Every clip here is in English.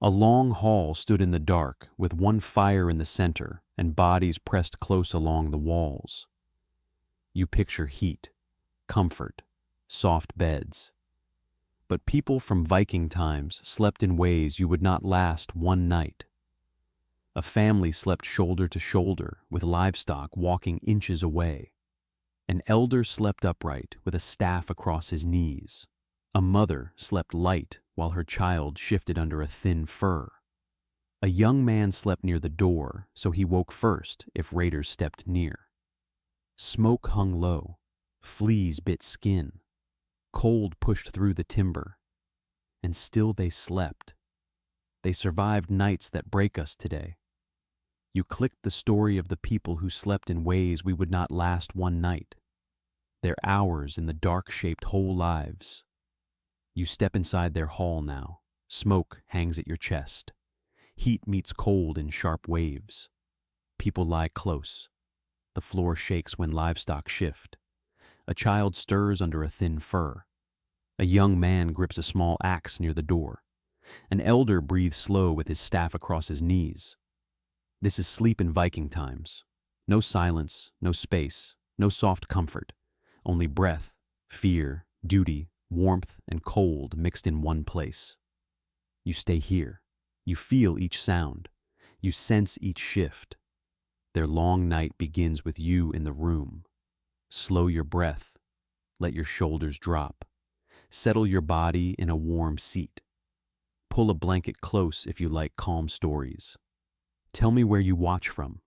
A long hall stood in the dark, with one fire in the center and bodies pressed close along the walls. You picture heat, comfort, soft beds. But people from Viking times slept in ways you would not last one night. A family slept shoulder to shoulder, with livestock walking inches away. An elder slept upright with a staff across his knees. A mother slept light while her child shifted under a thin fur. A young man slept near the door, so he woke first if raiders stepped near. Smoke hung low, fleas bit skin, cold pushed through the timber, and still they slept. They survived nights that break us today. You clicked the story of the people who slept in ways we would not last one night. Their hours in the dark shaped whole lives. You step inside their hall now. Smoke hangs at your chest. Heat meets cold in sharp waves. People lie close. The floor shakes when livestock shift. A child stirs under a thin fur. A young man grips a small axe near the door. An elder breathes slow with his staff across his knees. This is sleep in Viking times. No silence, no space, no soft comfort. Only breath, fear, duty, warmth, and cold mixed in one place. You stay here. You feel each sound. You sense each shift. Their long night begins with you in the room. Slow your breath. Let your shoulders drop. Settle your body in a warm seat. Pull a blanket close if you like calm stories. Tell me where you watch from.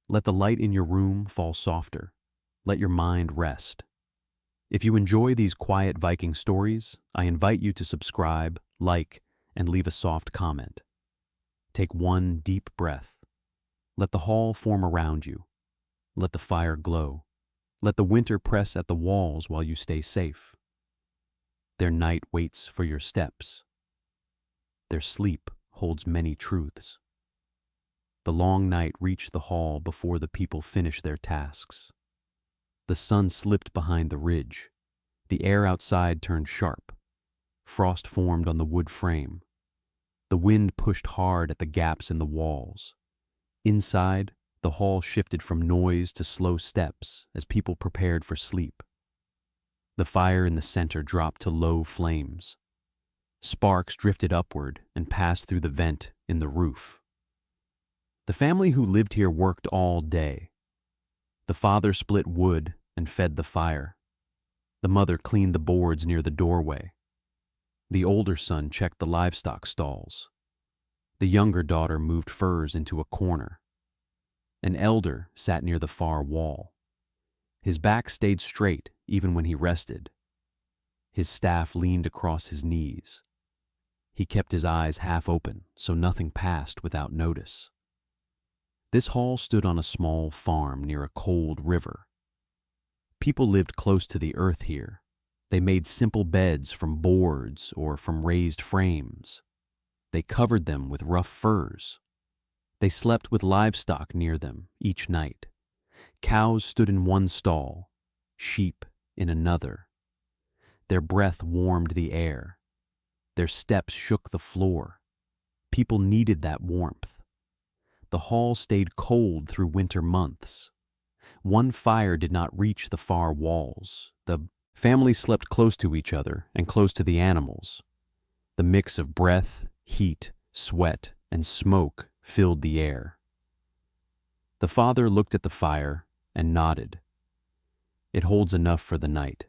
Let the light in your room fall softer. Let your mind rest. If you enjoy these quiet Viking stories, I invite you to subscribe, like, and leave a soft comment. Take one deep breath. Let the hall form around you. Let the fire glow. Let the winter press at the walls while you stay safe. Their night waits for your steps. Their sleep holds many truths. The long night reached the hall before the people finished their tasks. The sun slipped behind the ridge. The air outside turned sharp. Frost formed on the wood frame. The wind pushed hard at the gaps in the walls. Inside, the hall shifted from noise to slow steps as people prepared for sleep. The fire in the center dropped to low flames. Sparks drifted upward and passed through the vent in the roof. The family who lived here worked all day. The father split wood and fed the fire. The mother cleaned the boards near the doorway. The older son checked the livestock stalls. The younger daughter moved furs into a corner. An elder sat near the far wall. His back stayed straight even when he rested. His staff leaned across his knees. He kept his eyes half open so nothing passed without notice. This hall stood on a small farm near a cold river. People lived close to the earth here. They made simple beds from boards or from raised frames. They covered them with rough furs. They slept with livestock near them each night. Cows stood in one stall, sheep in another. Their breath warmed the air. Their steps shook the floor. People needed that warmth. The hall stayed cold through winter months. One fire did not reach the far walls. The family slept close to each other and close to the animals. The mix of breath, heat, sweat, and smoke filled the air. The father looked at the fire and nodded. It holds enough for the night.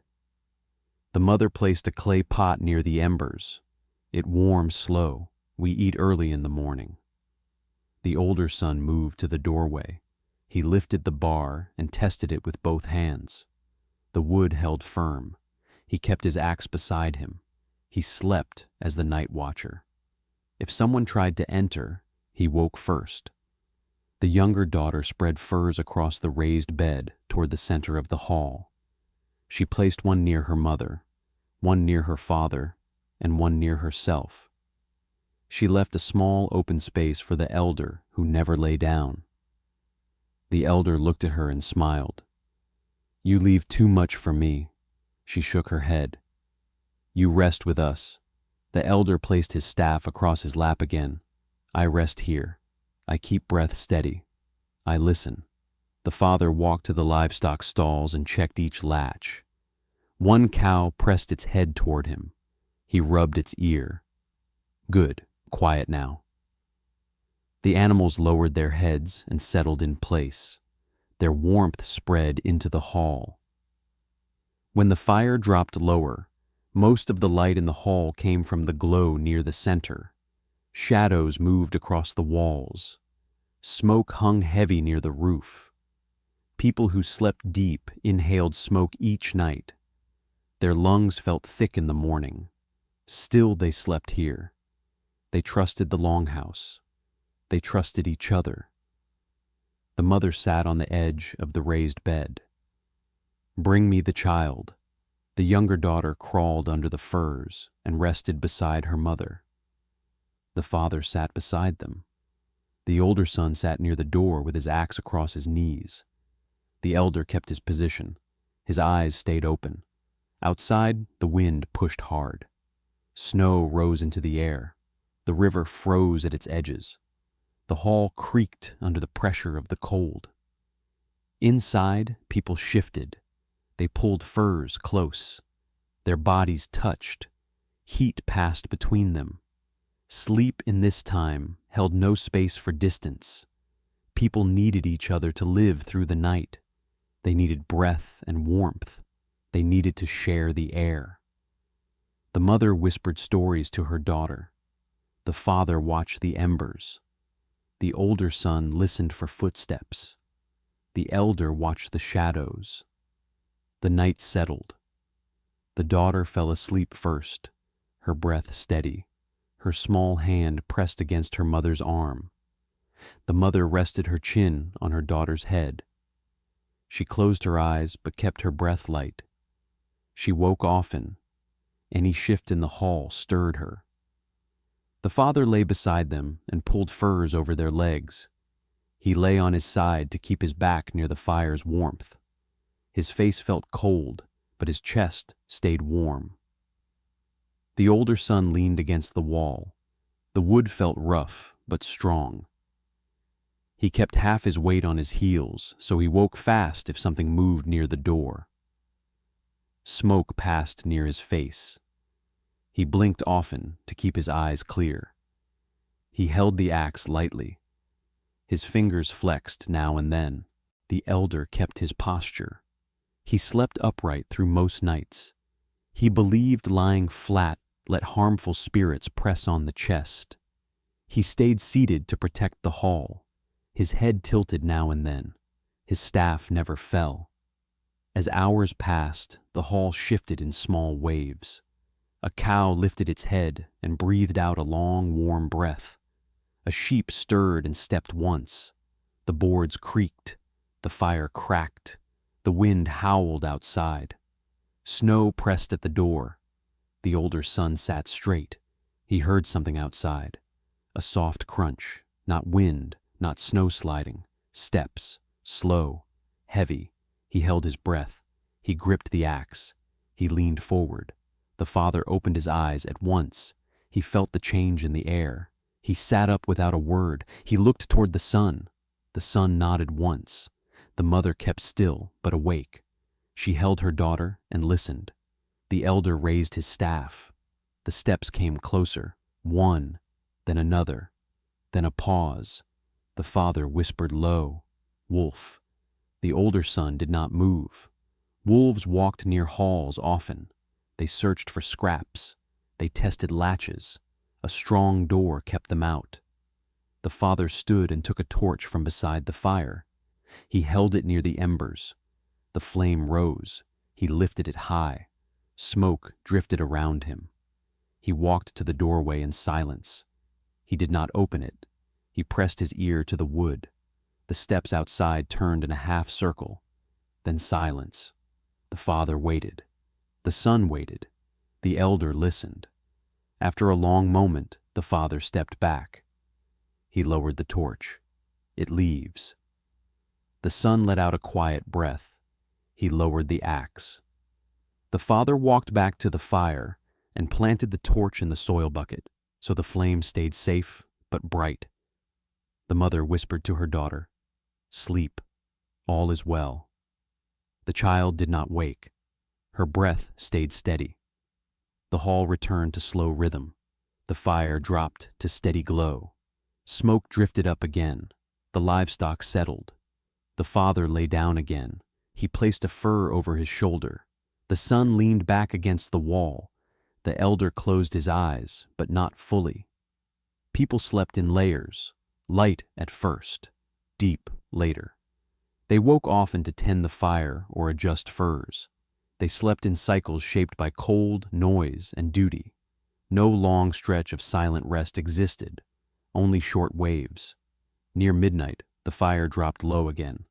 The mother placed a clay pot near the embers. It warms slow. We eat early in the morning. The older son moved to the doorway. He lifted the bar and tested it with both hands. The wood held firm. He kept his axe beside him. He slept as the night watcher. If someone tried to enter, he woke first. The younger daughter spread furs across the raised bed toward the center of the hall. She placed one near her mother, one near her father, and one near herself. She left a small open space for the elder who never lay down. The elder looked at her and smiled. "You leave too much for me." She shook her head. "You rest with us. The elder placed his staff across his lap again. I rest here. I keep breath steady. I listen. The father walked to the livestock stalls and checked each latch. One cow pressed its head toward him. He rubbed its ear. Good, quiet now. The animals lowered their heads and settled in place. Their warmth spread into the hall. When the fire dropped lower, most of the light in the hall came from the glow near the center. Shadows moved across the walls. Smoke hung heavy near the roof. People who slept deep inhaled smoke each night. Their lungs felt thick in the morning. Still they slept here. They trusted the longhouse. They trusted each other. The mother sat on the edge of the raised bed. Bring me the child. The younger daughter crawled under the furs and rested beside her mother. The father sat beside them. The older son sat near the door with his axe across his knees. The elder kept his position. His eyes stayed open. Outside, the wind pushed hard. Snow rose into the air. The river froze at its edges. The hall creaked under the pressure of the cold. Inside, people shifted. They pulled furs close. Their bodies touched. Heat passed between them. Sleep in this time held no space for distance. People needed each other to live through the night. They needed breath and warmth. They needed to share the air. The mother whispered stories to her daughter. The father watched the embers. The older son listened for footsteps. The elder watched the shadows. The night settled. The daughter fell asleep first, her breath steady, her small hand pressed against her mother's arm. The mother rested her chin on her daughter's head. She closed her eyes but kept her breath light. She woke often. Any shift in the hall stirred her. The father lay beside them and pulled furs over their legs. He lay on his side to keep his back near the fire's warmth. His face felt cold, but his chest stayed warm. The older son leaned against the wall. The wood felt rough, but strong. He kept half his weight on his heels, so he woke fast if something moved near the door. Smoke passed near his face. He blinked often to keep his eyes clear. He held the axe lightly. His fingers flexed now and then. The elder kept his posture. He slept upright through most nights. He believed lying flat let harmful spirits press on the chest. He stayed seated to protect the hall. His head tilted now and then. His staff never fell. As hours passed, the hall shifted in small waves. A cow lifted its head and breathed out a long, warm breath. A sheep stirred and stepped once. The boards creaked. The fire cracked. The wind howled outside. Snow pressed at the door. The older son sat straight. He heard something outside. A soft crunch. Not wind, not snow sliding. Steps. Slow. Heavy. He held his breath. He gripped the axe. He leaned forward. The father opened his eyes at once. He felt the change in the air. He sat up without a word. He looked toward the sun. The son nodded once. The mother kept still, but awake. She held her daughter and listened. The elder raised his staff. The steps came closer. One, then another, then a pause. The father whispered low, "Wolf." The older son did not move. Wolves walked near halls often. They searched for scraps. They tested latches. A strong door kept them out. The father stood and took a torch from beside the fire. He held it near the embers. The flame rose. He lifted it high. Smoke drifted around him. He walked to the doorway in silence. He did not open it. He pressed his ear to the wood. The steps outside turned in a half circle. Then silence. The father waited. The son waited. The elder listened. After a long moment, the father stepped back. He lowered the torch. It leaves. The son let out a quiet breath. He lowered the axe. The father walked back to the fire. and planted the torch in the soil bucket so the flame stayed safe but bright. The mother whispered to her daughter, "Sleep, all is well." The child did not wake. Her breath stayed steady. The hall returned to slow rhythm. The fire dropped to steady glow. Smoke drifted up again. The livestock settled. The father lay down again. He placed a fur over his shoulder. The son leaned back against the wall. The elder closed his eyes, but not fully. People slept in layers, light at first, deep later. They woke often to tend the fire or adjust furs. They slept in cycles shaped by cold, noise, and duty. No long stretch of silent rest existed, only short waves. Near midnight, the fire dropped low again.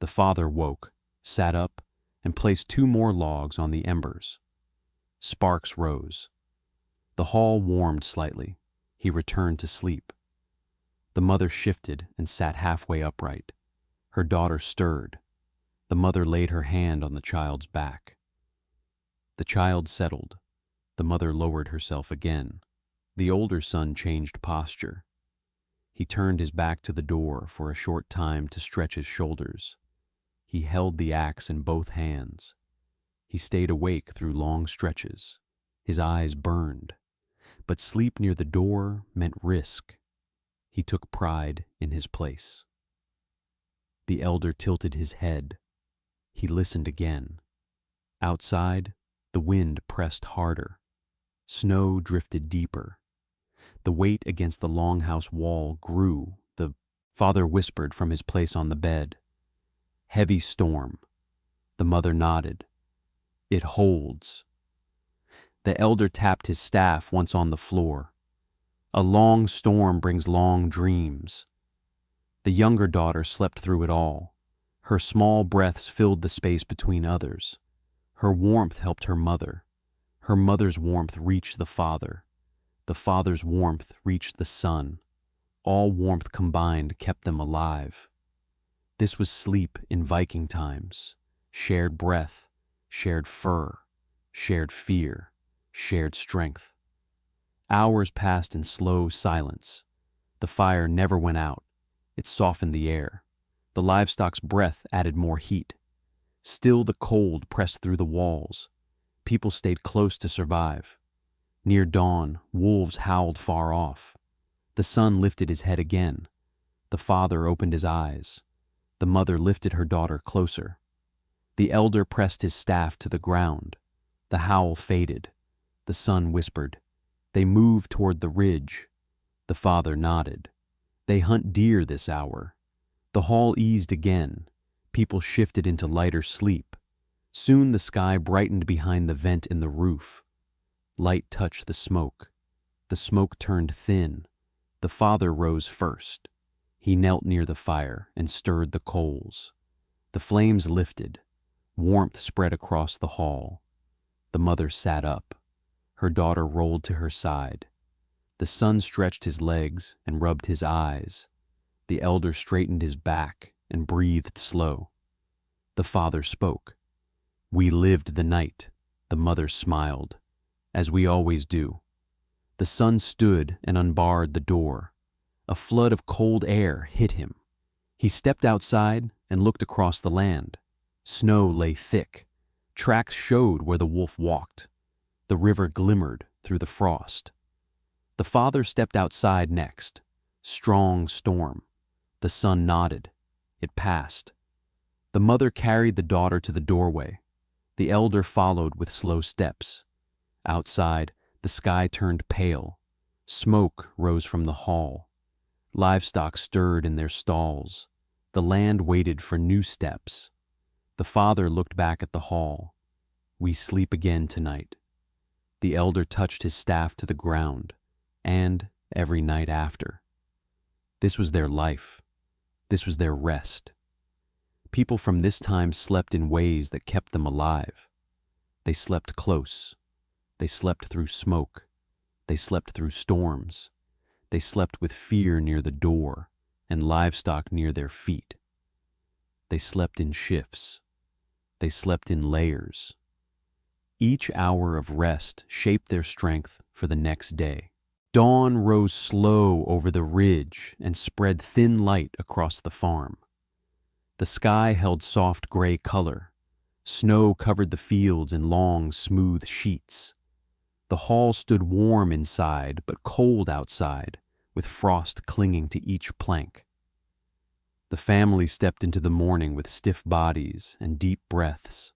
The father woke, sat up, and placed 2 more logs on the embers. Sparks rose. The hall warmed slightly. He returned to sleep. The mother shifted and sat halfway upright. Her daughter stirred. The mother laid her hand on the child's back. The child settled. The mother lowered herself again. The older son changed posture. He turned his back to the door for a short time to stretch his shoulders. He held the axe in both hands. He stayed awake through long stretches. His eyes burned. But sleep near the door meant risk. He took pride in his place. The elder tilted his head. He listened again. Outside, the wind pressed harder. Snow drifted deeper. The weight against the longhouse wall grew. The father whispered from his place on the bed, "Heavy storm." The mother nodded. "It holds." The elder tapped his staff once on the floor. "A long storm brings long dreams." The younger daughter slept through it all. Her small breaths filled the space between others. Her warmth helped her mother. Her mother's warmth reached the father. The father's warmth reached the son. All warmth combined kept them alive. This was sleep in Viking times. Shared breath, shared fur, shared fear, shared strength. Hours passed in slow silence. The fire never went out. It softened the air. The livestock's breath added more heat. Still the cold pressed through the walls. People stayed close to survive. Near dawn, wolves howled far off. The son lifted his head again. The father opened his eyes. The mother lifted her daughter closer. The elder pressed his staff to the ground. The howl faded. The son whispered, "They move toward the ridge." The father nodded. "They hunt deer this hour." The hall eased again. People shifted into lighter sleep. Soon the sky brightened behind the vent in the roof. Light touched the smoke. The smoke turned thin. The father rose first. He knelt near the fire and stirred the coals. The flames lifted. Warmth spread across the hall. The mother sat up. Her daughter rolled to her side. The son stretched his legs and rubbed his eyes. The elder straightened his back and breathed slow. The father spoke. "We lived the night." The mother smiled, "As we always do." The son stood and unbarred the door. A flood of cold air hit him. He stepped outside and looked across the land. Snow lay thick. Tracks showed where the wolf walked. The river glimmered through the frost. The father stepped outside next. Strong storm. The son nodded. It passed. The mother carried the daughter to the doorway. The elder followed with slow steps. Outside, the sky turned pale. Smoke rose from the hall. Livestock stirred in their stalls. The land waited for new steps. The father looked back at the hall. "We sleep again tonight." The elder touched his staff to the ground, and every night after. This was their life. This was their rest. People from this time slept in ways that kept them alive. They slept close. They slept through smoke. They slept through storms. They slept with fear near the door and livestock near their feet. They slept in shifts. They slept in layers. Each hour of rest shaped their strength for the next day. Dawn rose slow over the ridge and spread thin light across the farm. The sky held soft gray color. Snow covered the fields in long, smooth sheets. The hall stood warm inside but cold outside, with frost clinging to each plank. The family stepped into the morning with stiff bodies and deep breaths.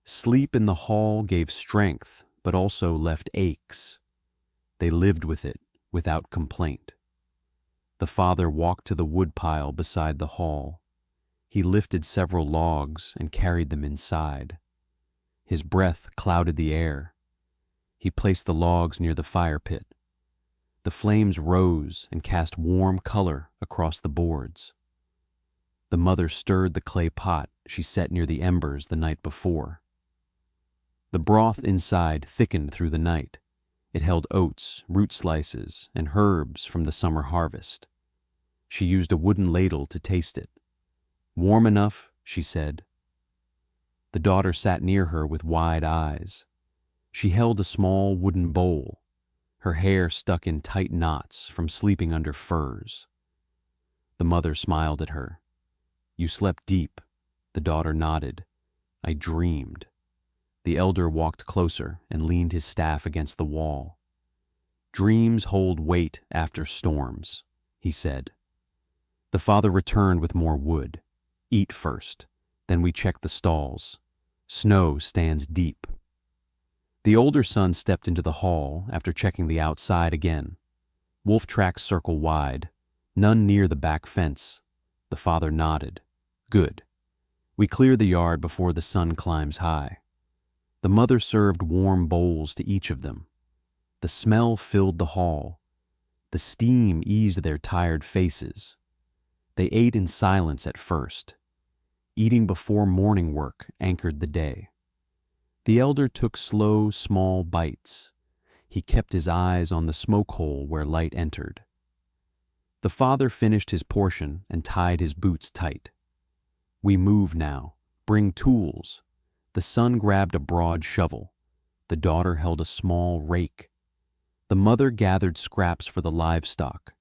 Sleep in the hall gave strength, but also left aches. They lived with it without complaint. The father walked to the woodpile beside the hall. He lifted several logs and carried them inside. His breath clouded the air. He placed the logs near the fire pit. The flames rose and cast warm color across the boards. The mother stirred the clay pot she set near the embers the night before. The broth inside thickened through the night. It held oats, root slices, and herbs from the summer harvest. She used a wooden ladle to taste it. "Warm enough," she said. The daughter sat near her with wide eyes. She held a small wooden bowl, her hair stuck in tight knots from sleeping under furs. The mother smiled at her. "You slept deep," the daughter nodded. "I dreamed." The elder walked closer and leaned his staff against the wall. "Dreams hold weight after storms," he said. The father returned with more wood. "Eat first, then we check the stalls. Snow stands deep." The older son stepped into the hall after checking the outside again. Wolf tracks circle wide, none near the back fence. The father nodded. "Good. We clear the yard before the sun climbs high." The mother served warm bowls to each of them. The smell filled the hall. The steam eased their tired faces. They ate in silence at first. Eating before morning work anchored the day. The elder took slow, small bites. He kept his eyes on the smoke hole where light entered. The father finished his portion and tied his boots tight. "We move now. Bring tools." The son grabbed a broad shovel. The daughter held a small rake. The mother gathered scraps for the livestock.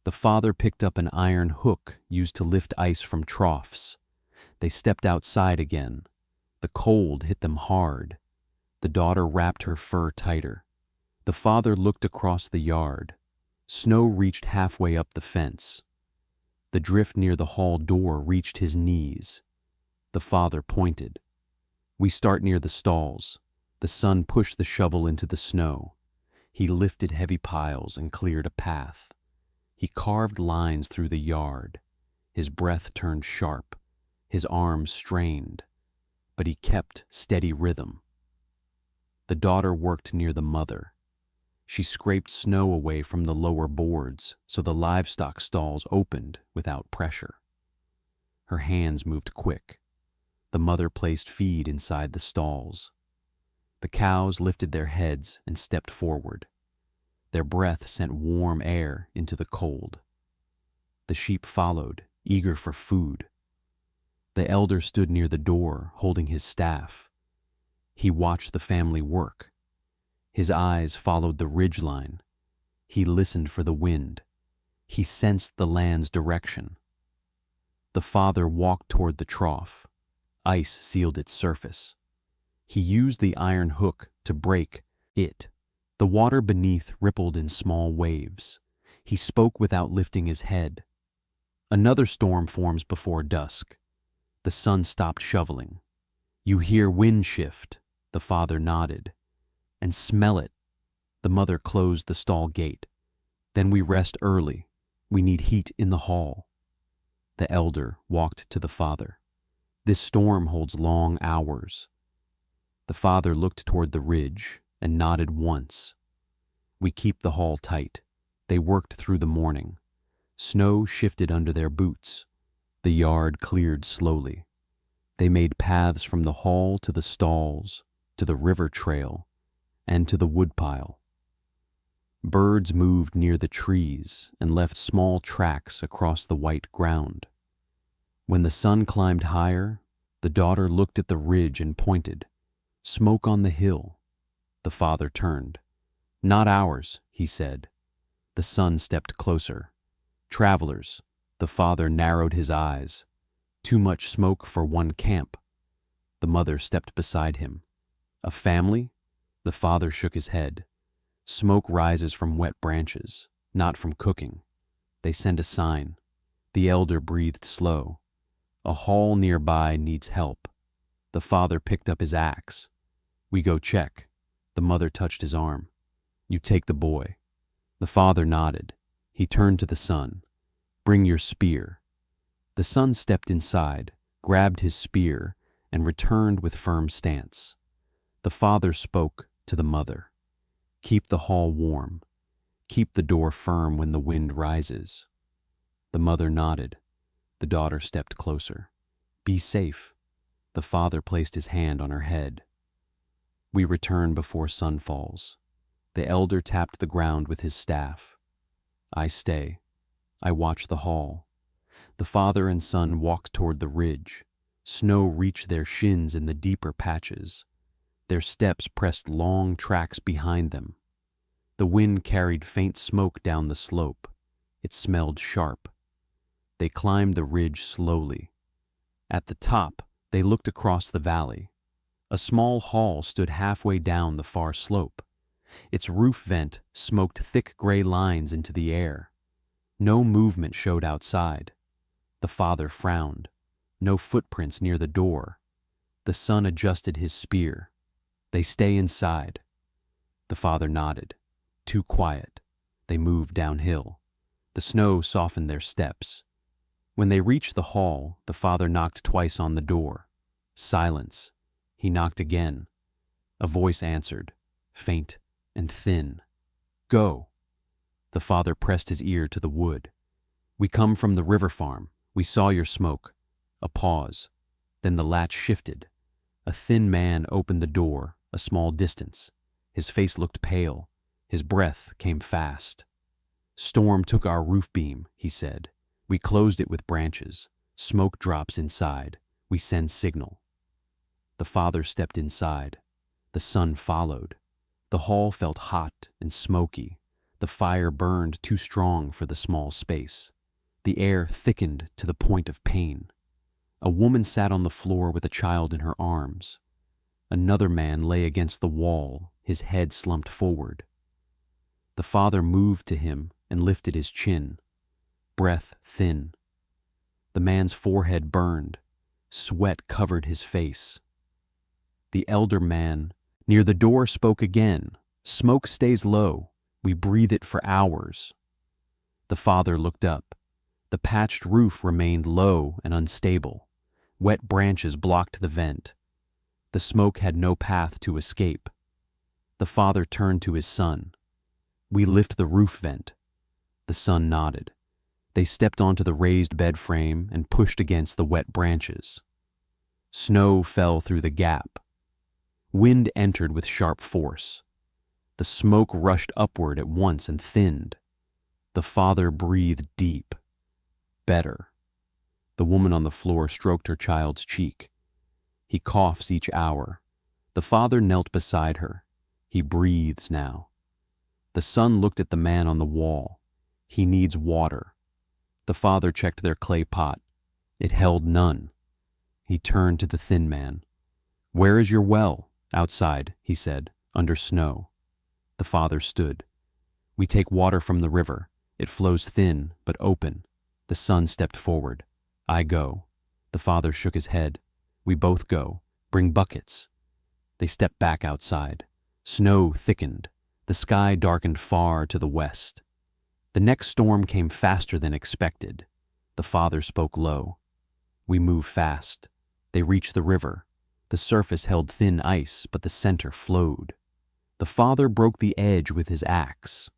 The father picked up an iron hook used to lift ice from troughs. They stepped outside again. The cold hit them hard. The daughter wrapped her fur tighter. The father looked across the yard. Snow reached halfway up the fence. The drift near the hall door reached his knees. The father pointed. "We start near the stalls." The son pushed the shovel into the snow. He lifted heavy piles and cleared a path. He carved lines through the yard. His breath turned sharp. His arms strained. But he kept steady rhythm. The daughter worked near the mother. She scraped snow away from the lower boards so the livestock stalls opened without pressure. Her hands moved quick. The mother placed feed inside the stalls. The cows lifted their heads and stepped forward. Their breath sent warm air into the cold. The sheep followed, eager for food. The elder stood near the door, holding his staff. He watched the family work. His eyes followed the ridgeline. He listened for the wind. He sensed the land's direction. The father walked toward the trough. Ice sealed its surface. He used the iron hook to break it. The water beneath rippled in small waves. He spoke without lifting his head. Another storm forms before dusk. The son stopped shoveling. "You hear wind shift," the father nodded. "And smell it." The mother closed the stall gate. "Then we rest early. We need heat in the hall." The elder walked to the father. "This storm holds long hours." The father looked toward the ridge and nodded once. "We keep the hall tight." They worked through the morning. Snow shifted under their boots. The yard cleared slowly. They made paths from the hall to the stalls, to the river trail, and to the woodpile. Birds moved near the trees and left small tracks across the white ground. When the sun climbed higher, the daughter looked at the ridge and pointed. Smoke on the hill. The father turned. Not ours, he said. The son stepped closer. Travelers. The father narrowed his eyes. Too much smoke for one camp. The mother stepped beside him. A family? The father shook his head. Smoke rises from wet branches, not from cooking. They send a sign. The elder breathed slow. A hall nearby needs help. The father picked up his axe. We go check. The mother touched his arm. You take the boy. The father nodded. He turned to the son. Bring your spear. The son stepped inside, grabbed his spear, and returned with firm stance. The father spoke to the mother. Keep the hall warm. Keep the door firm when the wind rises. The mother nodded. The daughter stepped closer. Be safe. The father placed his hand on her head. We return before sun falls. The elder tapped the ground with his staff. I stay. I watch the hall. The father and son walk toward the ridge. Snow reached their shins in the deeper patches. Their steps pressed long tracks behind them. The wind carried faint smoke down the slope. It smelled sharp. They climbed the ridge slowly. At the top, they looked across the valley. A small hall stood halfway down the far slope. Its roof vent smoked thick gray lines into the air. No movement showed outside. The father frowned. No footprints near the door. The son adjusted his spear. They stay inside. The father nodded. Too quiet. They moved downhill. The snow softened their steps. When they reached the hall, the father knocked twice on the door. Silence. He knocked again. A voice answered, faint and thin. Go. The father pressed his ear to the wood. We come from the river farm. We saw your smoke. A pause. Then the latch shifted. A thin man opened the door, a small distance. His face looked pale. His breath came fast. Storm took our roof beam, he said. We closed it with branches. Smoke drops inside. We send signal. The father stepped inside. The son followed. The hall felt hot and smoky. The fire burned too strong for the small space. The air thickened to the point of pain. A woman sat on the floor with a child in her arms. Another man lay against the wall, his head slumped forward. The father moved to him and lifted his chin. Breath thin. The man's forehead burned. Sweat covered his face. The elder man near the door spoke again. Smoke stays low. We breathe it for hours. The father looked up. The patched roof remained low and unstable. Wet branches blocked the vent. The smoke had no path to escape. The father turned to his son. We lift the roof vent. The son nodded. They stepped onto the raised bed frame and pushed against the wet branches. Snow fell through the gap. Wind entered with sharp force. The smoke rushed upward at once and thinned. The father breathed deep. Better. The woman on the floor stroked her child's cheek. He coughs each hour. The father knelt beside her. He breathes now. The son looked at the man on the wall. He needs water. The father checked their clay pot. It held none. He turned to the thin man. Where is your well? Outside, he said, under snow. The father stood. We take water from the river. It flows thin, but open. The son stepped forward. I go. The father shook his head. We both go. Bring buckets. They stepped back outside. Snow thickened. The sky darkened far to the west. The next storm came faster than expected. The father spoke low. We move fast. They reached the river. The surface held thin ice, but the center flowed. The father broke the edge with his axe.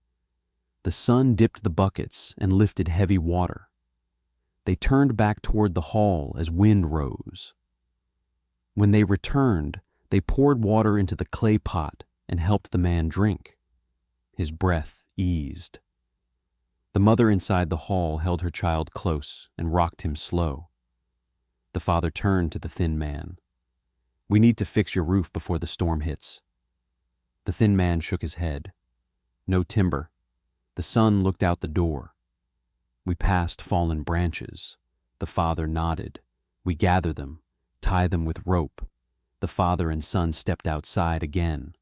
The son dipped the buckets and lifted heavy water. They turned back toward the hall as wind rose. When they returned, they poured water into the clay pot and helped the man drink. His breath eased. The mother inside the hall held her child close and rocked him slow. The father turned to the thin man. We need to fix your roof before the storm hits. The thin man shook his head. No timber. The son looked out the door. We passed fallen branches. The father nodded. We gather them, tie them with rope. The father and son stepped outside again.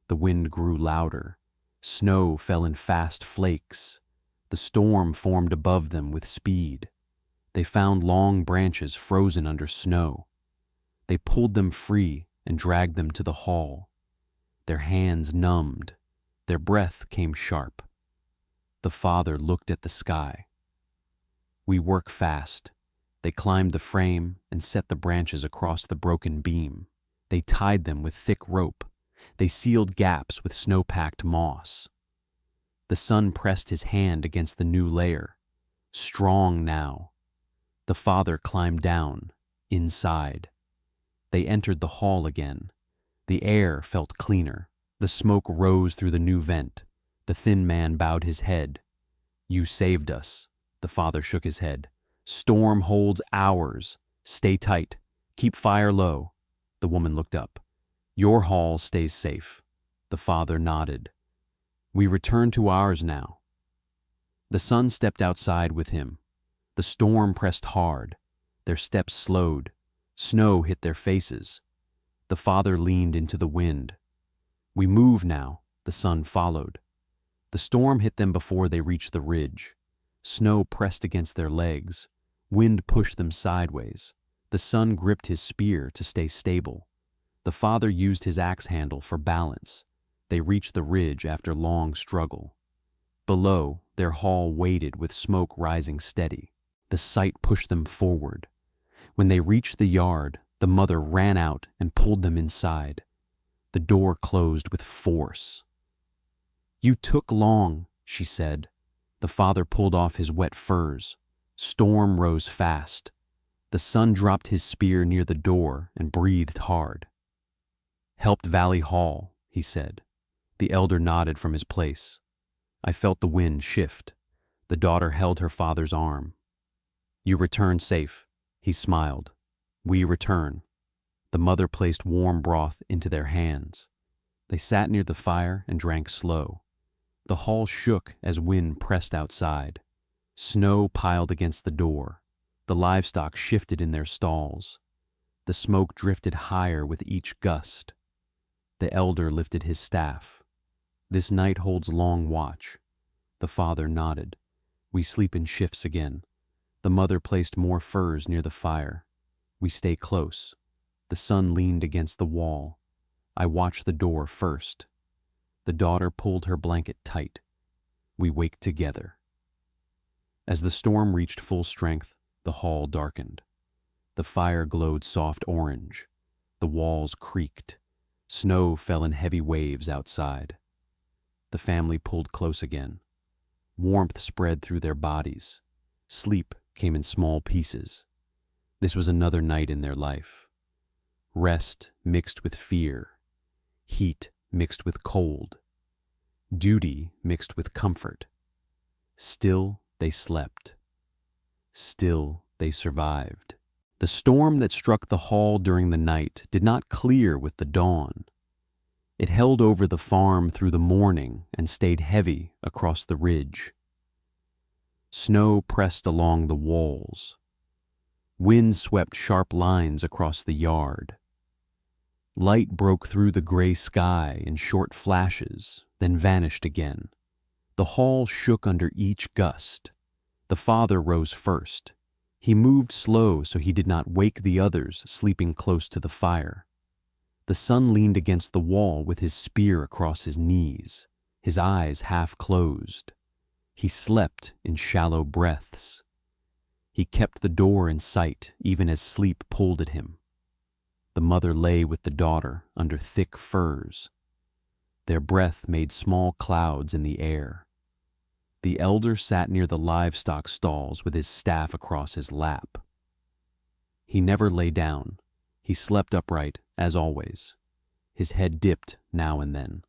The wind grew louder. Snow fell in fast flakes. The storm formed above them with speed. They found long branches frozen under snow. They pulled them free and dragged them to the hall. Their hands numbed. Their breath came sharp. The father looked at the sky. We work fast. They climbed the frame and set the branches across the broken beam. They tied them with thick rope. They sealed gaps with snow-packed moss. The son pressed his hand against the new layer. Strong now. The father climbed down, inside. They entered the hall again. The air felt cleaner. The smoke rose through the new vent. The thin man bowed his head. You saved us. The father shook his head. Storm holds hours. Stay tight. Keep fire low. The woman looked up. Your hall stays safe. The father nodded. We return to ours now. The son stepped outside with him. The storm pressed hard. Their steps slowed. Snow hit their faces. The father leaned into the wind. We move now. The son followed. The storm hit them before they reached the ridge. Snow pressed against their legs. Wind pushed them sideways. The son gripped his spear to stay stable. The father used his axe handle for balance. They reached the ridge after long struggle. Below, their hall waited with smoke rising steady. The sight pushed them forward. When they reached the yard, the mother ran out and pulled them inside. The door closed with force. You took long, she said. The father pulled off his wet furs. Storm rose fast. The son dropped his spear near the door and breathed hard. Helped Valley Hall, he said. The elder nodded from his place. I felt the wind shift. The daughter held her father's arm. You return safe, he smiled. We return. The mother placed warm broth into their hands. They sat near the fire and drank slow. The hall shook as wind pressed outside. Snow piled against the door. The livestock shifted in their stalls. The smoke drifted higher with each gust. The elder lifted his staff. This night holds long watch. The father nodded. We sleep in shifts again. The mother placed more furs near the fire. We stay close. The son leaned against the wall. I watched the door first. The daughter pulled her blanket tight. We waked together. As the storm reached full strength, the hall darkened. The fire glowed soft orange. The walls creaked. Snow fell in heavy waves outside. The family pulled close again. Warmth spread through their bodies. Sleep came in small pieces. This was another night in their life. Rest mixed with fear. Heat mixed with cold. Duty mixed with comfort. Still they slept. Still they survived. The storm that struck the hall during the night did not clear with the dawn. It held over the farm through the morning and stayed heavy across the ridge. Snow pressed along the walls. Wind swept sharp lines across the yard. Light broke through the gray sky in short flashes, then vanished again. The hall shook under each gust. The father rose first. He moved slow so he did not wake the others sleeping close to the fire. The son leaned against the wall with his spear across his knees, his eyes half closed. He slept in shallow breaths. He kept the door in sight even as sleep pulled at him. The mother lay with the daughter under thick furs. Their breath made small clouds in the air. The elder sat near the livestock stalls with his staff across his lap. He never lay down. He slept upright, as always. His head dipped now and then.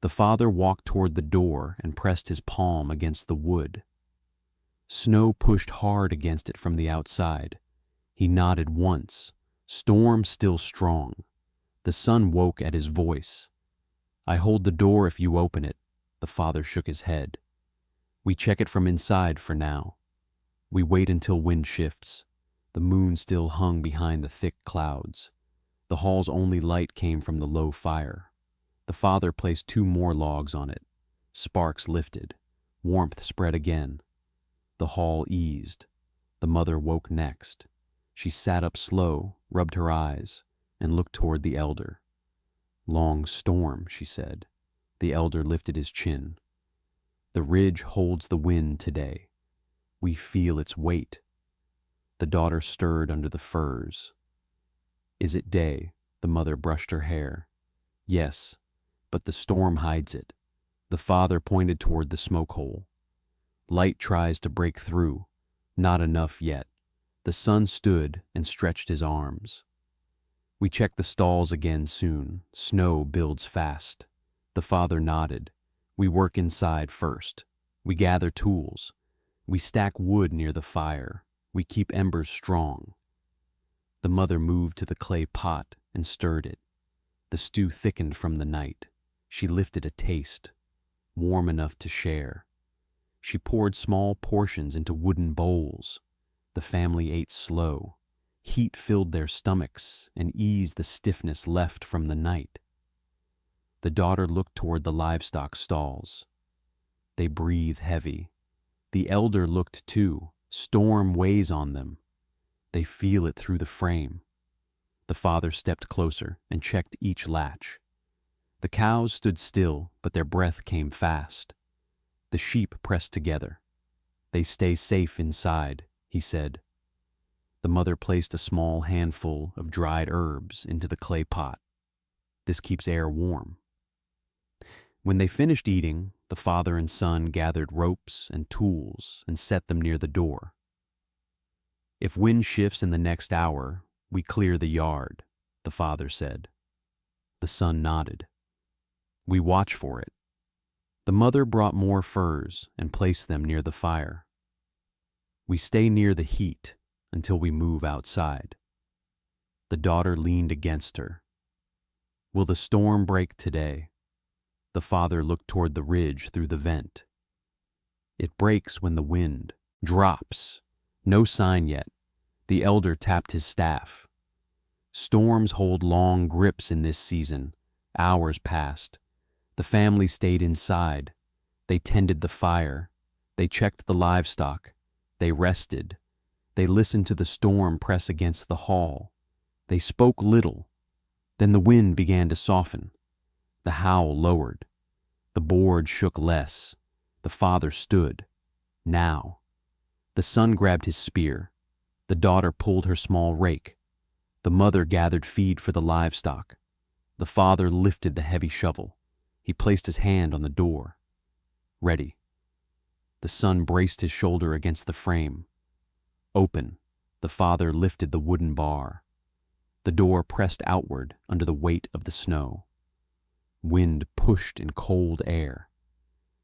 The father walked toward the door and pressed his palm against the wood. Snow pushed hard against it from the outside. He nodded once, Storm still strong. The son woke at his voice. I hold the door if you open it. The father shook his head. We check it from inside for now. We wait until wind shifts. The moon still hung behind the thick clouds. The hall's only light came from the low fire. The father placed 2 more logs on it. Sparks lifted. Warmth spread again. The hall eased. The mother woke next. She sat up slow, rubbed her eyes, and looked toward the elder. Long storm, she said. The elder lifted his chin. The ridge holds the wind today. We feel its weight. The daughter stirred under the firs. Is it day? The mother brushed her hair. Yes, but the storm hides it. The father pointed toward the smoke hole. Light tries to break through. Not enough yet. The son stood and stretched his arms. We check the stalls again soon. Snow builds fast. The father nodded. We work inside first. We gather tools. We stack wood near the fire. We keep embers strong. The mother moved to the clay pot and stirred it. The stew thickened from the night. She lifted a taste, warm enough to share. She poured small portions into wooden bowls. The family ate slow. Heat filled their stomachs and eased the stiffness left from the night. The daughter looked toward the livestock stalls. They breathe heavy. The elder looked too. Storm weighs on them. They feel it through the frame. The father stepped closer and checked each latch. The cows stood still, but their breath came fast. The sheep pressed together. They stay safe inside, he said. The mother placed a small handful of dried herbs into the clay pot. This keeps air warm. When they finished eating, the father and son gathered ropes and tools and set them near the door. If wind shifts in the next hour, we clear the yard, the father said. The son nodded. We watch for it. The mother brought more furs and placed them near the fire. We stay near the heat until we move outside. The daughter leaned against her. Will the storm break today? The father looked toward the ridge through the vent. It breaks when the wind drops. No sign yet. The elder tapped his staff. Storms hold long grips in this season. Hours passed. The family stayed inside. They tended the fire. They checked the livestock. They rested. They listened to the storm press against the hall. They spoke little. Then the wind began to soften. The howl lowered. The board shook less. The father stood. Now. The son grabbed his spear. The daughter pulled her small rake. The mother gathered feed for the livestock. The father lifted the heavy shovel. He placed his hand on the door. Ready. The son braced his shoulder against the frame. Open. The father lifted the wooden bar. The door pressed outward under the weight of the snow. Wind pushed in cold air.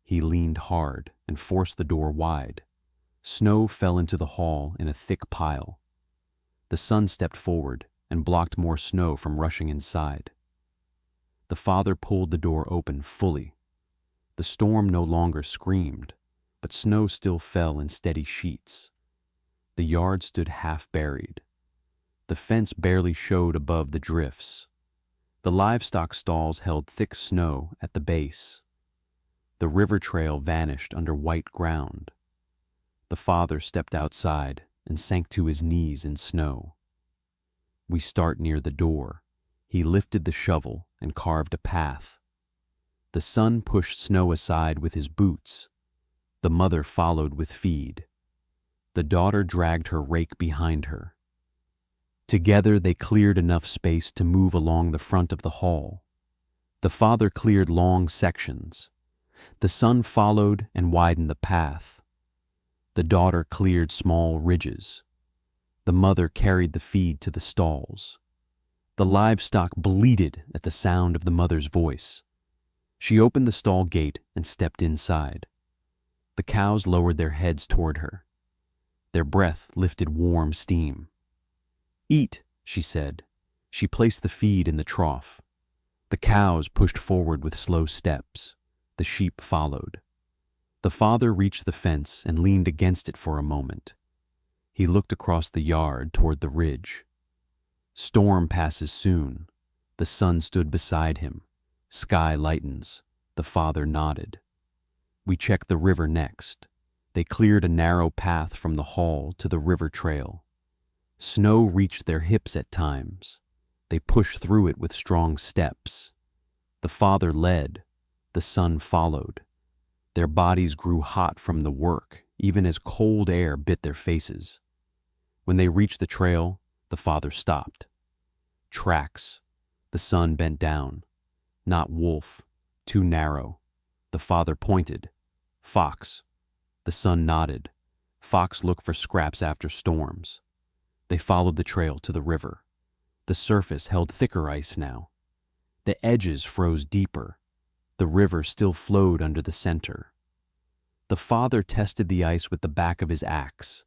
He leaned hard and forced the door wide. Snow fell into the hall in a thick pile. The son stepped forward and blocked more snow from rushing inside. The father pulled the door open fully. The storm no longer screamed, but snow still fell in steady sheets. The yard stood half buried. The fence barely showed above the drifts. The livestock stalls held thick snow at the base. The river trail vanished under white ground. The father stepped outside and sank to his knees in snow. We start near the door. He lifted the shovel and carved a path. The son pushed snow aside with his boots. The mother followed with feed. The daughter dragged her rake behind her. Together they cleared enough space to move along the front of the hall. The father cleared long sections. The son followed and widened the path. The daughter cleared small ridges. The mother carried the feed to the stalls. The livestock bleated at the sound of the mother's voice. She opened the stall gate and stepped inside. The cows lowered their heads toward her. Their breath lifted warm steam. Eat, she said. She placed the feed in the trough. The cows pushed forward with slow steps. The sheep followed. The father reached the fence and leaned against it for a moment. He looked across the yard toward the ridge. Storm passes soon. The sun stood beside him. Sky lightens. The father nodded. We checked the river next. They cleared a narrow path from the hall to the river trail. Snow reached their hips at times. They pushed through it with strong steps. The father led. The son followed. Their bodies grew hot from the work, even as cold air bit their faces. When they reached the trail, the father stopped. Tracks. The son bent down. Not wolf. Too narrow. The father pointed. Fox. The son nodded. Fox looked for scraps after storms. They followed the trail to the river. The surface held thicker ice now. The edges froze deeper. The river still flowed under the center. The father tested the ice with the back of his axe.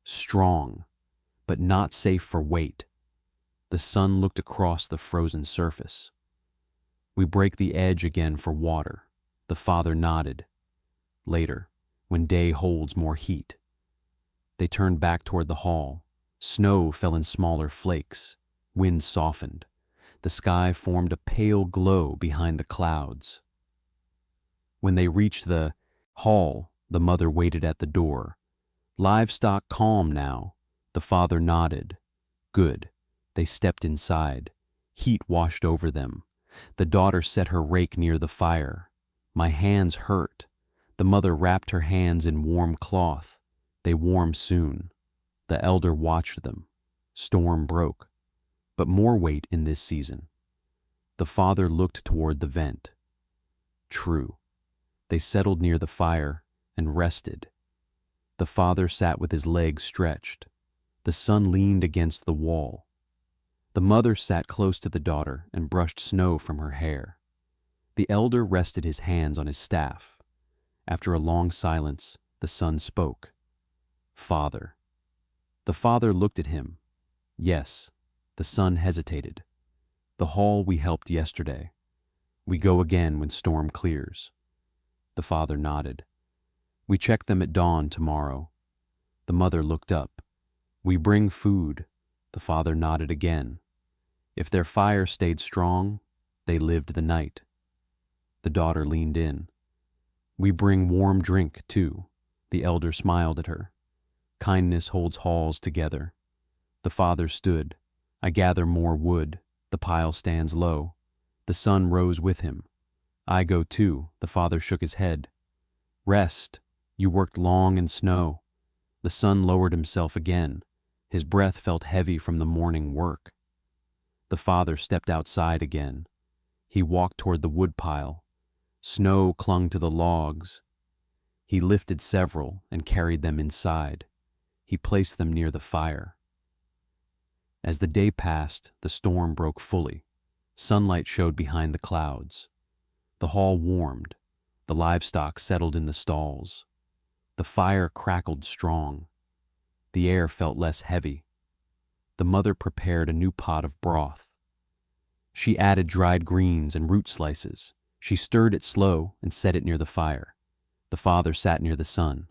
Strong, but not safe for weight. The son looked across the frozen surface. We break the edge again for water. The father nodded. Later, when day holds more heat. They turned back toward the hall. Snow fell in smaller flakes. Wind softened. The sky formed a pale glow behind the clouds. When they reached the hall, the mother waited at the door. Livestock calm now. The father nodded. Good. They stepped inside. Heat washed over them. The daughter set her rake near the fire. My hands hurt. The mother wrapped her hands in warm cloth. They warmed soon. The elder watched them. Storm broke. But more weight in this season. The father looked toward the vent. True. They settled near the fire and rested. The father sat with his legs stretched. The son leaned against the wall. The mother sat close to the daughter and brushed snow from her hair. The elder rested his hands on his staff. After a long silence, the son spoke. Father. The father looked at him. Yes. The son hesitated. The hall we helped yesterday. We go again when storm clears. The father nodded. We check them at dawn tomorrow. The mother looked up. We bring food. The father nodded again. If their fire stayed strong, they lived the night. The daughter leaned in. We bring warm drink, too. The elder smiled at her. Kindness holds halls together. The father stood. I gather more wood. The pile stands low. The son rose with him. I go too. The father shook his head. Rest. You worked long in snow. The son lowered himself again. His breath felt heavy from the morning work. The father stepped outside again. He walked toward the woodpile. Snow clung to the logs. He lifted several and carried them inside. He placed them near the fire. As the day passed, the storm broke fully. Sunlight showed behind the clouds. The hall warmed. The livestock settled in the stalls. The fire crackled strong. The air felt less heavy. The mother prepared a new pot of broth. She added dried greens and root slices. She stirred it slow and set it near the fire. The father sat near the son.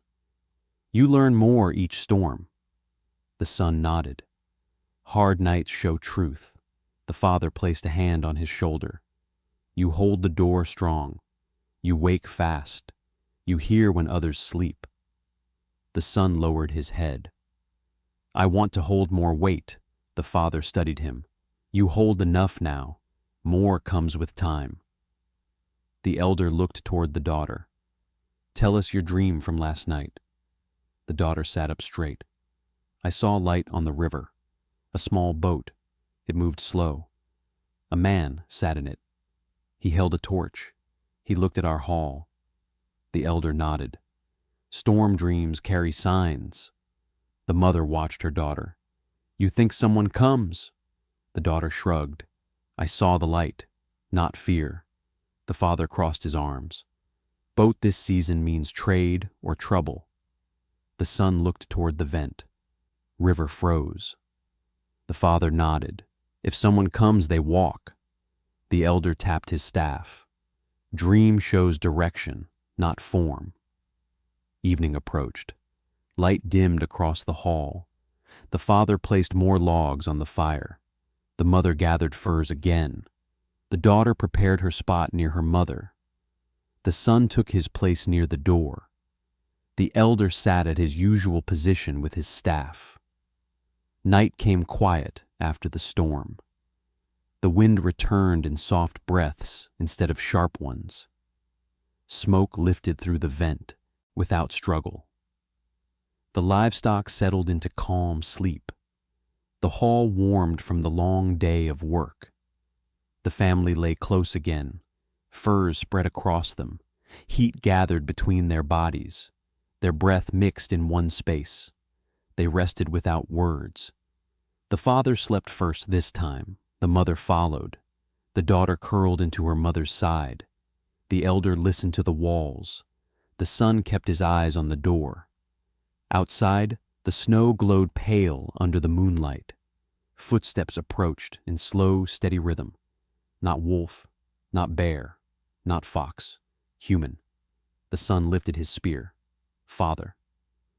You learn more each storm. The son nodded. Hard nights show truth. The father placed a hand on his shoulder. You hold the door strong. You wake fast. You hear when others sleep. The son lowered his head. I want to hold more weight. The father studied him. You hold enough now. More comes with time. The elder looked toward the daughter. Tell us your dream from last night. The daughter sat up straight. I saw light on the river. A small boat. It moved slow. A man sat in it. He held a torch. He looked at our hall. The elder nodded. Storm dreams carry signs. The mother watched her daughter. You think someone comes? The daughter shrugged. I saw the light, not fear. The father crossed his arms. Boat this season means trade or trouble. The son looked toward the vent. River froze. The father nodded. If someone comes, they walk. The elder tapped his staff. Dream shows direction, not form. Evening approached. Light dimmed across the hall. The father placed more logs on the fire. The mother gathered furs again. The daughter prepared her spot near her mother. The son took his place near the door. The elder sat at his usual position with his staff. Night came quiet after the storm. The wind returned in soft breaths instead of sharp ones. Smoke lifted through the vent without struggle. The livestock settled into calm sleep. The hall warmed from the long day of work. The family lay close again. Furs spread across them. Heat gathered between their bodies. Their breath mixed in one space. They rested without words. The father slept first this time. The mother followed. The daughter curled into her mother's side. The elder listened to the walls. The son kept his eyes on the door. Outside, the snow glowed pale under the moonlight. Footsteps approached in slow, steady rhythm. Not wolf, not bear, not fox, human. The son lifted his spear. Father.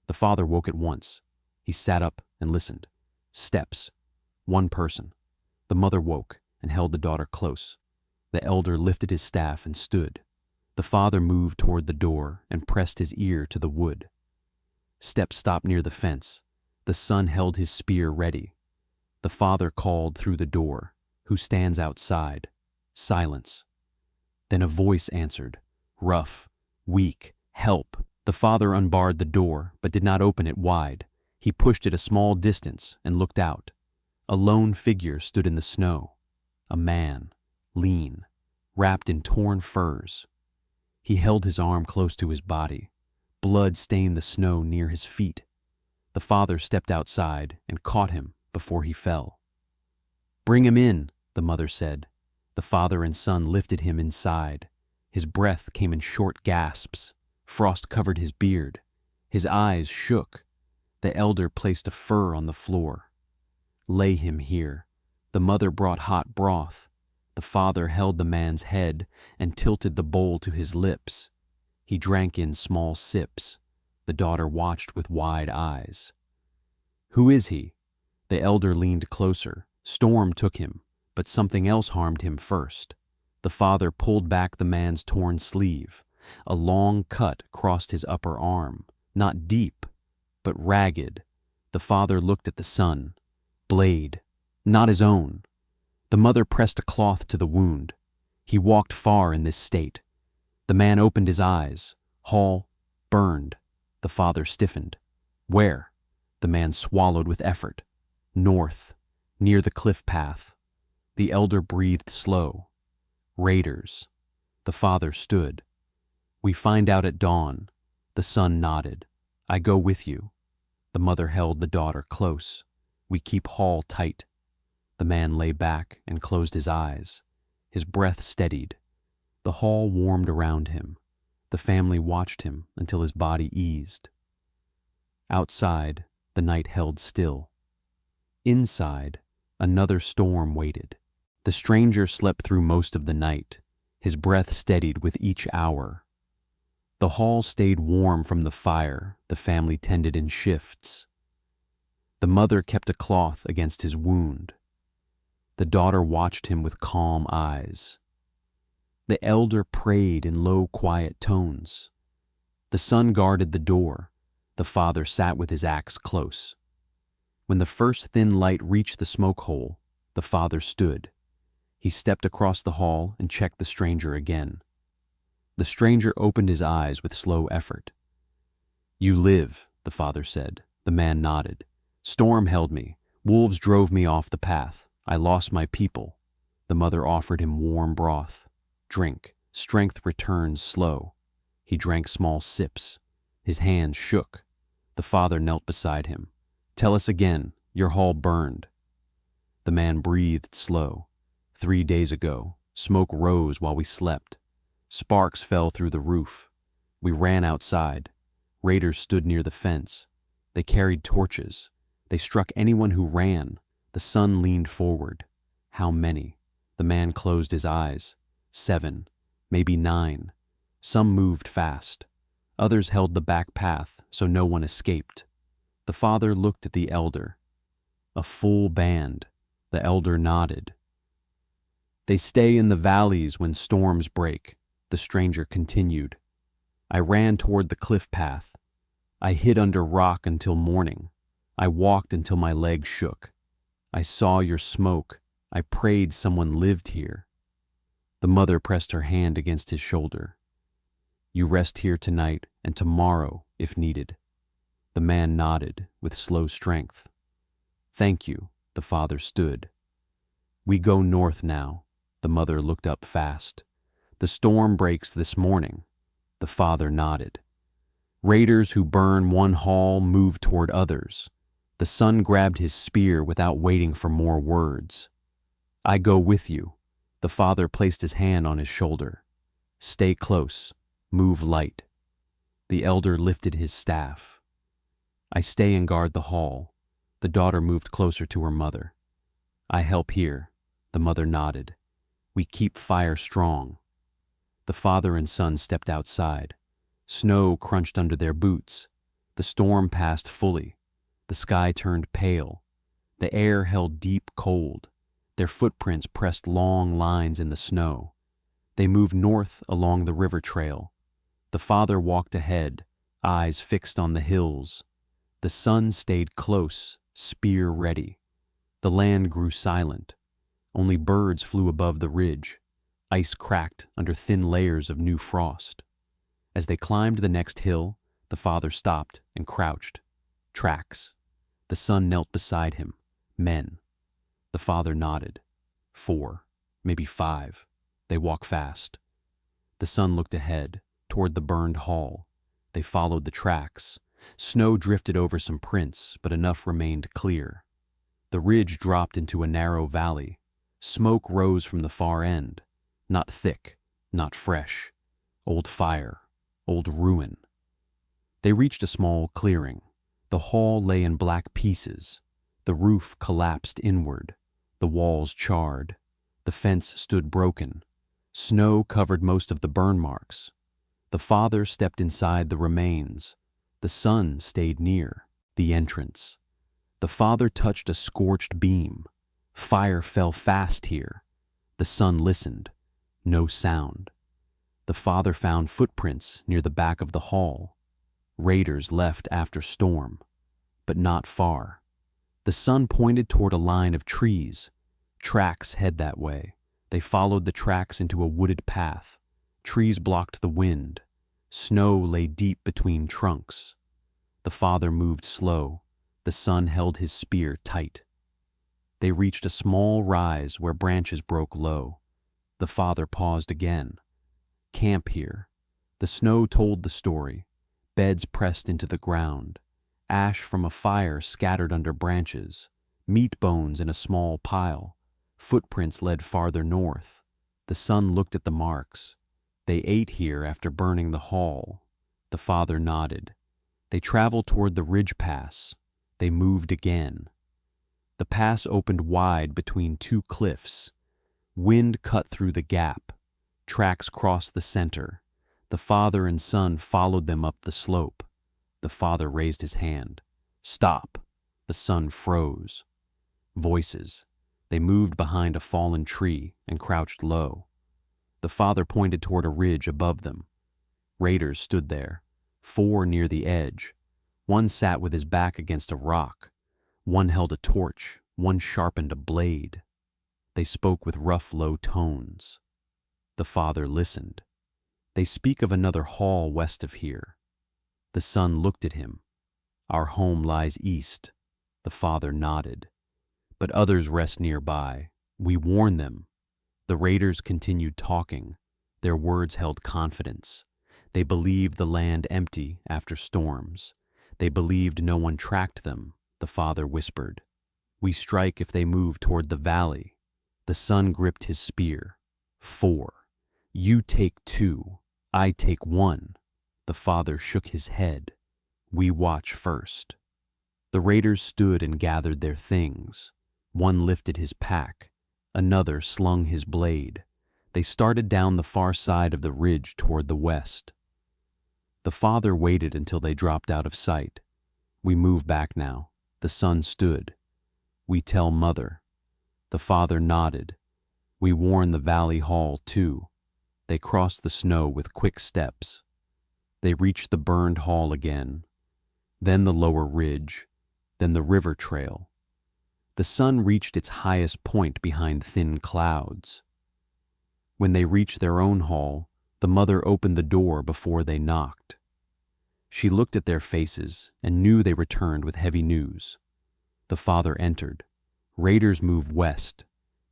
The father woke at once. He sat up and listened. Steps. One person. The mother woke and held the daughter close. The elder lifted his staff and stood. The father moved toward the door and pressed his ear to the wood. Steps stopped near the fence. The son held his spear ready. The father called through the door. Who stands outside? Silence. Then a voice answered. Rough, weak, help. The father unbarred the door, but did not open it wide. He pushed it a small distance and looked out. A lone figure stood in the snow. A man, lean, wrapped in torn furs. He held his arm close to his body. Blood stained the snow near his feet. The father stepped outside and caught him before he fell. Bring him in, the mother said. The father and son lifted him inside. His breath came in short gasps. Frost covered his beard. His eyes shook. The elder placed a fur on the floor. Lay him here. The mother brought hot broth. The father held the man's head and tilted the bowl to his lips. He drank in small sips. The daughter watched with wide eyes. Who is he? The elder leaned closer. Storm took him, but something else harmed him first. The father pulled back the man's torn sleeve. A long cut crossed his upper arm, not deep, but ragged. The father looked at the son. Blade, not his own. The mother pressed a cloth to the wound. He walked far in this state. The man opened his eyes. Hall, burned. The father stiffened. Where? The man swallowed with effort. North, near the cliff path. The elder breathed slow. Raiders. The father stood. We find out at dawn. The son nodded. I go with you. The mother held the daughter close. We keep Hall tight. The man lay back and closed his eyes. His breath steadied. The hall warmed around him. The family watched him until his body eased. Outside, the night held still. Inside, another storm waited. The stranger slept through most of the night. His breath steadied with each hour. The hall stayed warm from the fire the family tended in shifts. The mother kept a cloth against his wound. The daughter watched him with calm eyes. The elder prayed in low, quiet tones. The son guarded the door. The father sat with his axe close. When the first thin light reached the smoke hole, the father stood. He stepped across the hall and checked the stranger again. The stranger opened his eyes with slow effort. You live, the father said. The man nodded. Storm held me. Wolves drove me off the path. I lost my people. The mother offered him warm broth. Drink. Strength returns slow. He drank small sips. His hands shook. The father knelt beside him. Tell us again, your hall burned. The man breathed slow. 3 days ago, smoke rose while we slept. Sparks fell through the roof. We ran outside. Raiders stood near the fence. They carried torches. They struck anyone who ran. The son leaned forward. How many? The man closed his eyes. 7, maybe 9. Some moved fast. Others held the back path so no one escaped. The father looked at the elder. A full band. The elder nodded. They stay in the valleys when storms break, the stranger continued. I ran toward the cliff path. I hid under rock until morning. I walked until my legs shook. I saw your smoke. I prayed someone lived here. The mother pressed her hand against his shoulder. You rest here tonight and tomorrow, if needed. The man nodded with slow strength. Thank you, the father stood. We go north now. The mother looked up fast. The storm breaks this morning. The father nodded. Raiders who burn one hall move toward others. The son grabbed his spear without waiting for more words. I go with you. The father placed his hand on his shoulder. Stay close. Move light. The elder lifted his staff. I stay and guard the hall. The daughter moved closer to her mother. I help here. The mother nodded. We keep fire strong. The father and son stepped outside. Snow crunched under their boots. The storm passed fully. The sky turned pale. The air held deep cold. Their footprints pressed long lines in the snow. They moved north along the river trail. The father walked ahead, eyes fixed on the hills. The son stayed close, spear ready. The land grew silent. Only birds flew above the ridge. Ice cracked under thin layers of new frost. As they climbed the next hill, the father stopped and crouched. Tracks. The son knelt beside him. Men. The father nodded. 4, maybe 5. They walk fast. The son looked ahead, toward the burned hall. They followed the tracks. Snow drifted over some prints, but enough remained clear. The ridge dropped into a narrow valley. Smoke rose from the far end. Not thick, not fresh. Old fire, old ruin. They reached a small clearing. The hall lay in black pieces. The roof collapsed inward. The walls charred. The fence stood broken. Snow covered most of the burn marks. The father stepped inside the remains. The son stayed near the entrance. The father touched a scorched beam. Fire fell fast here. The son listened. No sound. The father found footprints near the back of the hall. Raiders left after storm, but not far. The son pointed toward a line of trees. Tracks head that way. They followed the tracks into a wooded path. Trees blocked the wind. Snow lay deep between trunks. The father moved slow. The son held his spear tight. They reached a small rise where branches broke low. The father paused again. Camp here. The snow told the story. Beds pressed into the ground. Ash from a fire scattered under branches. Meat bones in a small pile. Footprints led farther north. The son looked at the marks. They ate here after burning the hall. The father nodded. They traveled toward the ridge pass. They moved again. The pass opened wide between two cliffs. Wind cut through the gap. Tracks crossed the center. The father and son followed them up the slope. The father raised his hand. Stop. The son froze. Voices. They moved behind a fallen tree and crouched low. The father pointed toward a ridge above them. Raiders stood there, 4 near the edge. One sat with his back against a rock. One held a torch. One sharpened a blade. They spoke with rough, low tones. The father listened. They speak of another hall west of here. The son looked at him. Our home lies east. The father nodded. But others rest nearby. We warn them. The raiders continued talking. Their words held confidence. They believed the land empty after storms. They believed no one tracked them, the father whispered. We strike if they move toward the valley. The son gripped his spear. 4. You take 2. I take 1. The father shook his head. We watch first. The raiders stood and gathered their things. One lifted his pack, another slung his blade. They started down the far side of the ridge toward the west. The father waited until they dropped out of sight. We move back now. The son stood. We tell mother. The father nodded. We warn the valley hall too. They crossed the snow with quick steps. They reached the burned hall again, then the lower ridge, then the river trail. The sun reached its highest point behind thin clouds. When they reached their own hall, the mother opened the door before they knocked. She looked at their faces and knew they returned with heavy news. The father entered. Raiders move west.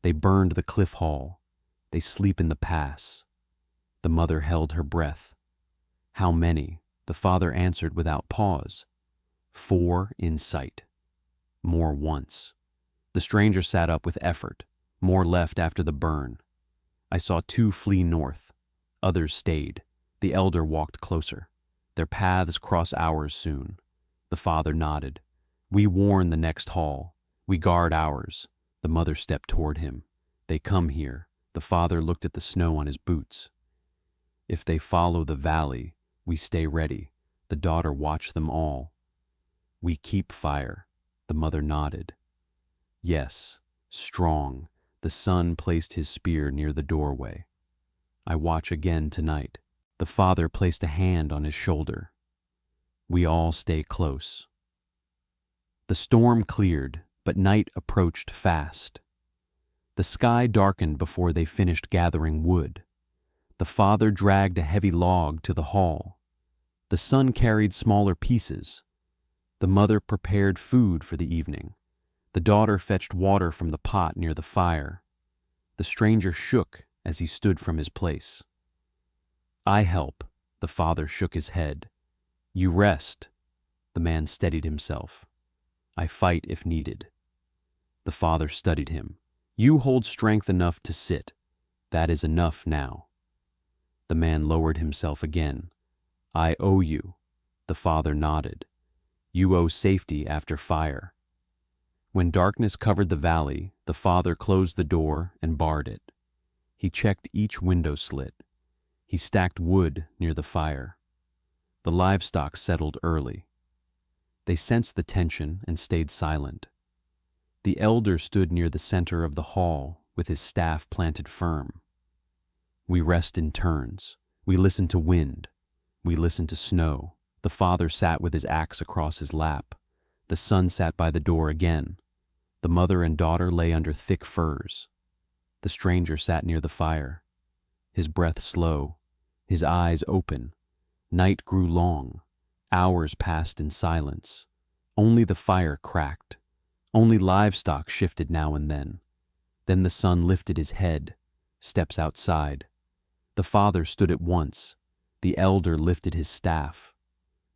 They burned the cliff hall. They sleep in the pass. The mother held her breath. How many? The father answered without pause. 4 in sight. More once. The stranger sat up with effort. More left after the burn. I saw 2 flee north. Others stayed. The elder walked closer. Their paths cross ours soon. The father nodded. We warn the next hall. We guard ours. The mother stepped toward him. They come here. The father looked at the snow on his boots. If they follow the valley, we stay ready. The daughter watched them all. We keep fire. The mother nodded. Yes, strong. The son placed his spear near the doorway. I watch again tonight. The father placed a hand on his shoulder. We all stay close. The storm cleared, but night approached fast. The sky darkened before they finished gathering wood. The father dragged a heavy log to the hall. The son carried smaller pieces. The mother prepared food for the evening. The daughter fetched water from the pot near the fire. The stranger shook as he stood from his place. I help. The father shook his head. You rest. The man steadied himself. I fight if needed. The father studied him. You hold strength enough to sit. That is enough now. The man lowered himself again. I owe you. The father nodded. You owe safety after fire. When darkness covered the valley, the father closed the door and barred it. He checked each window slit. He stacked wood near the fire. The livestock settled early. They sensed the tension and stayed silent. The elder stood near the center of the hall with his staff planted firm. We rest in turns. We listen to wind. We listen to snow. The father sat with his axe across his lap. The son sat by the door again. The mother and daughter lay under thick furs. The stranger sat near the fire. His breath slow, his eyes open. Night grew long. Hours passed in silence. Only the fire cracked. Only livestock shifted now and then. Then the son lifted his head, steps outside. The father stood at once. The elder lifted his staff.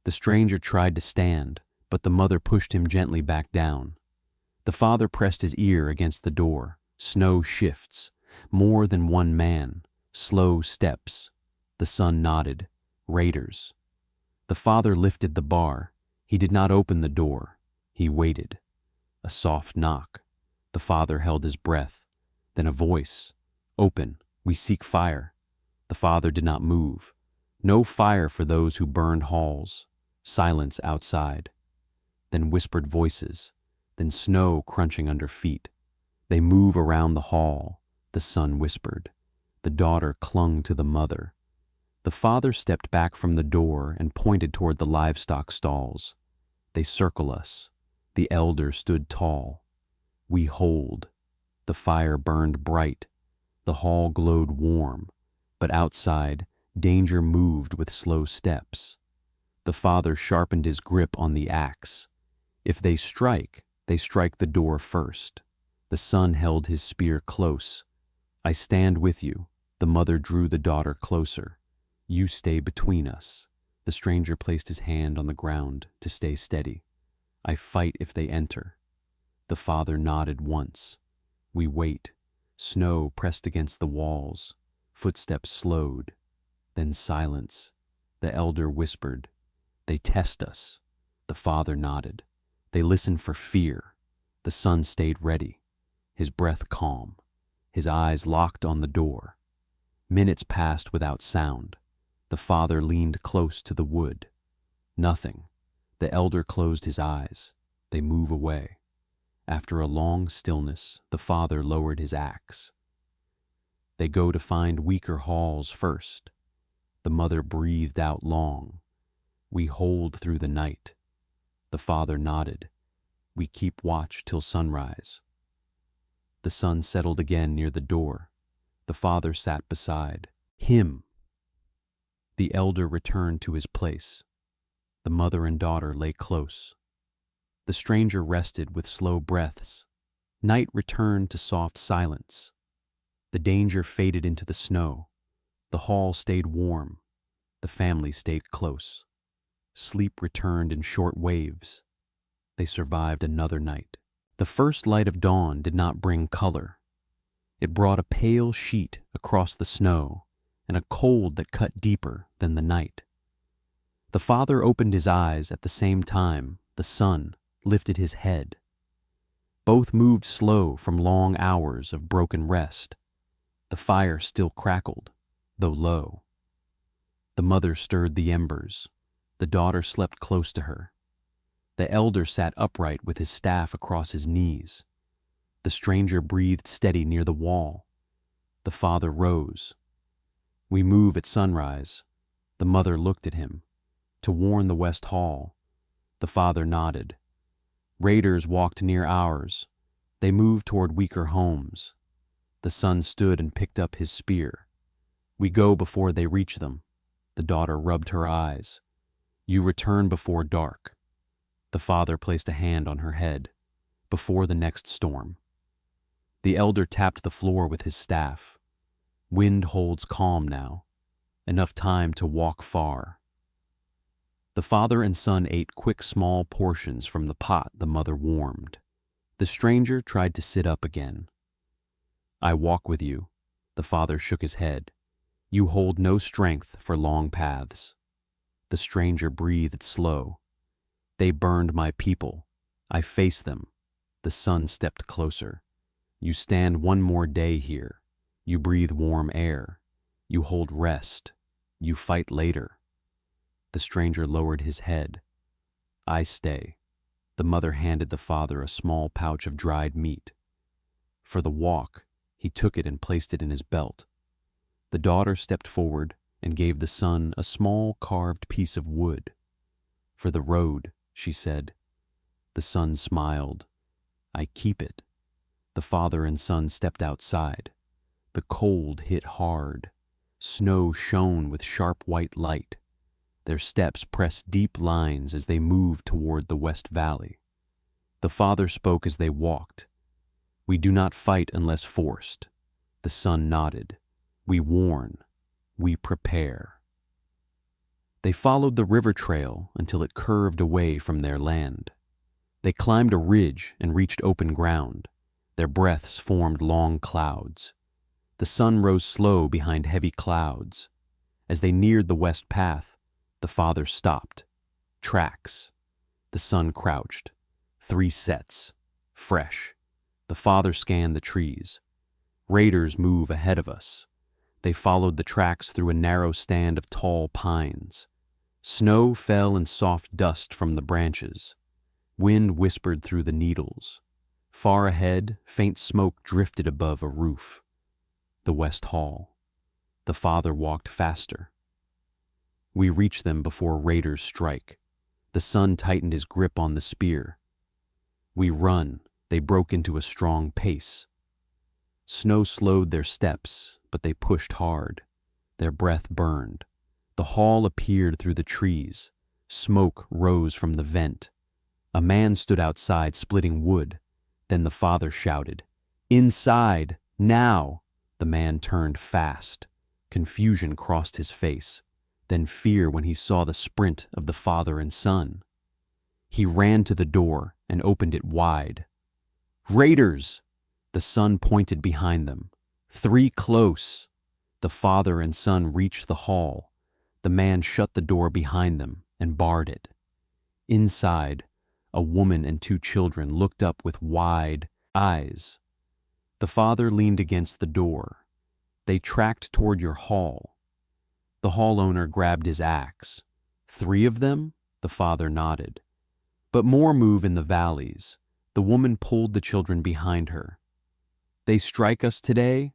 The stranger tried to stand, but the mother pushed him gently back down. The father pressed his ear against the door. Snow shifts. More than one man. Slow steps. The son nodded. Raiders. The father lifted the bar. He did not open the door. He waited. A soft knock. The father held his breath. Then a voice. Open. We seek fire. The father did not move. No fire for those who burned halls. Silence outside. Then whispered voices. Then snow crunching under feet. They move around the hall. The son whispered. The daughter clung to the mother. The father stepped back from the door and pointed toward the livestock stalls. They circle us. The elder stood tall. We hold. The fire burned bright. The hall glowed warm. But outside, danger moved with slow steps. The father sharpened his grip on the axe. If they strike the door first. The son held his spear close. I stand with you. The mother drew the daughter closer. You stay between us. The stranger placed his hand on the ground to stay steady. I fight if they enter. The father nodded once. We wait. Snow pressed against the walls. Footsteps slowed. Then silence. The elder whispered. They test us. The father nodded. They listen for fear. The son stayed ready. his breath calm, his eyes locked on the door. Minutes passed without sound. The father leaned close to the wood. Nothing. The elder closed his eyes. They move away. After a long stillness, the father lowered his axe. They go to find weaker halls first. The mother breathed out long. We hold through the night. The father nodded. We keep watch till sunrise. The sun settled again near the door. The father sat beside him. The elder returned to his place. The mother and daughter lay close. The stranger rested with slow breaths. Night returned to soft silence. The danger faded into the snow. The hall stayed warm. The family stayed close. Sleep returned in short waves. They survived another night. The first light of dawn did not bring color. It brought a pale sheet across the snow and a cold that cut deeper than the night. The father opened his eyes at the same time. The son lifted his head. Both moved slow from long hours of broken rest. The fire still crackled, though low. The mother stirred the embers. The daughter slept close to her. The elder sat upright with his staff across his knees. The stranger breathed steady near the wall. The father rose. We move at sunrise. The mother looked at him. To warn the West Hall. The father nodded. Raiders walked near ours. They moved toward weaker homes. The son stood and picked up his spear. We go before they reach them. The daughter rubbed her eyes. You return before dark. The father placed a hand on her head. Before the next storm. The elder tapped the floor with his staff. Wind holds calm now. Enough time to walk far. The father and son ate quick small portions from the pot the mother warmed. The stranger tried to sit up again. I walk with you. The father shook his head. You hold no strength for long paths. The stranger breathed slow. They burned my people. I face them. The son stepped closer. You stand one more day here. You breathe warm air. You hold rest. You fight later. The stranger lowered his head. I stay. The mother handed the father a small pouch of dried meat. For the walk, he took it and placed it in his belt. The daughter stepped forward and gave the son a small carved piece of wood. For the road, she said. The son smiled. I keep it. The father and son stepped outside. The cold hit hard. Snow shone with sharp white light. Their steps pressed deep lines as they moved toward the West Valley. The father spoke as they walked. We do not fight unless forced. The son nodded. We warn. We prepare. They followed the river trail until it curved away from their land. They climbed a ridge and reached open ground. Their breaths formed long clouds. The sun rose slow behind heavy clouds. As they neared the west path, the father stopped. Tracks. The son crouched. 3 sets. Fresh. The father scanned the trees. Raiders move ahead of us. They followed the tracks through a narrow stand of tall pines. Snow fell in soft dust from the branches. Wind whispered through the needles. Far ahead, faint smoke drifted above a roof. The West Hall. The father walked faster. We reached them before raiders strike. The son tightened his grip on the spear. We run. They broke into a strong pace. Snow slowed their steps, but they pushed hard. Their breath burned. The hall appeared through the trees. Smoke rose from the vent. A man stood outside splitting wood. Then the father shouted, "Inside, now!" The man turned fast. Confusion crossed his face, then fear when he saw the sprint of the father and son. He ran to the door and opened it wide. "Raiders!" The son pointed behind them. 3 close. The father and son reached the hall. The man shut the door behind them and barred it. Inside, a woman and 2 children looked up with wide eyes. The father leaned against the door. They tracked toward your hall. The hall owner grabbed his axe. 3 of them? The father nodded. But more move in the valleys. The woman pulled the children behind her. They strike us today?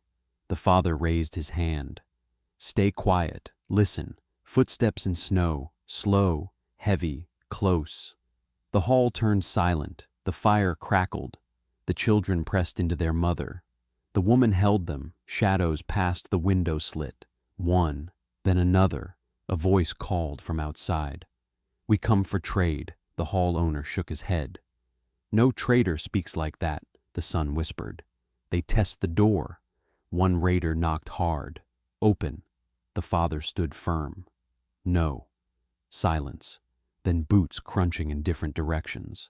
The father raised his hand. Stay quiet, listen. Footsteps in snow, slow, heavy, close. The hall turned silent. The fire crackled. The children pressed into their mother. The woman held them. Shadows passed the window slit. One, then another. A voice called from outside. We come for trade. The hall owner shook his head. No trader speaks like that, the son whispered. They test the door. One raider knocked hard. Open. The father stood firm. No. Silence. Then boots crunching in different directions.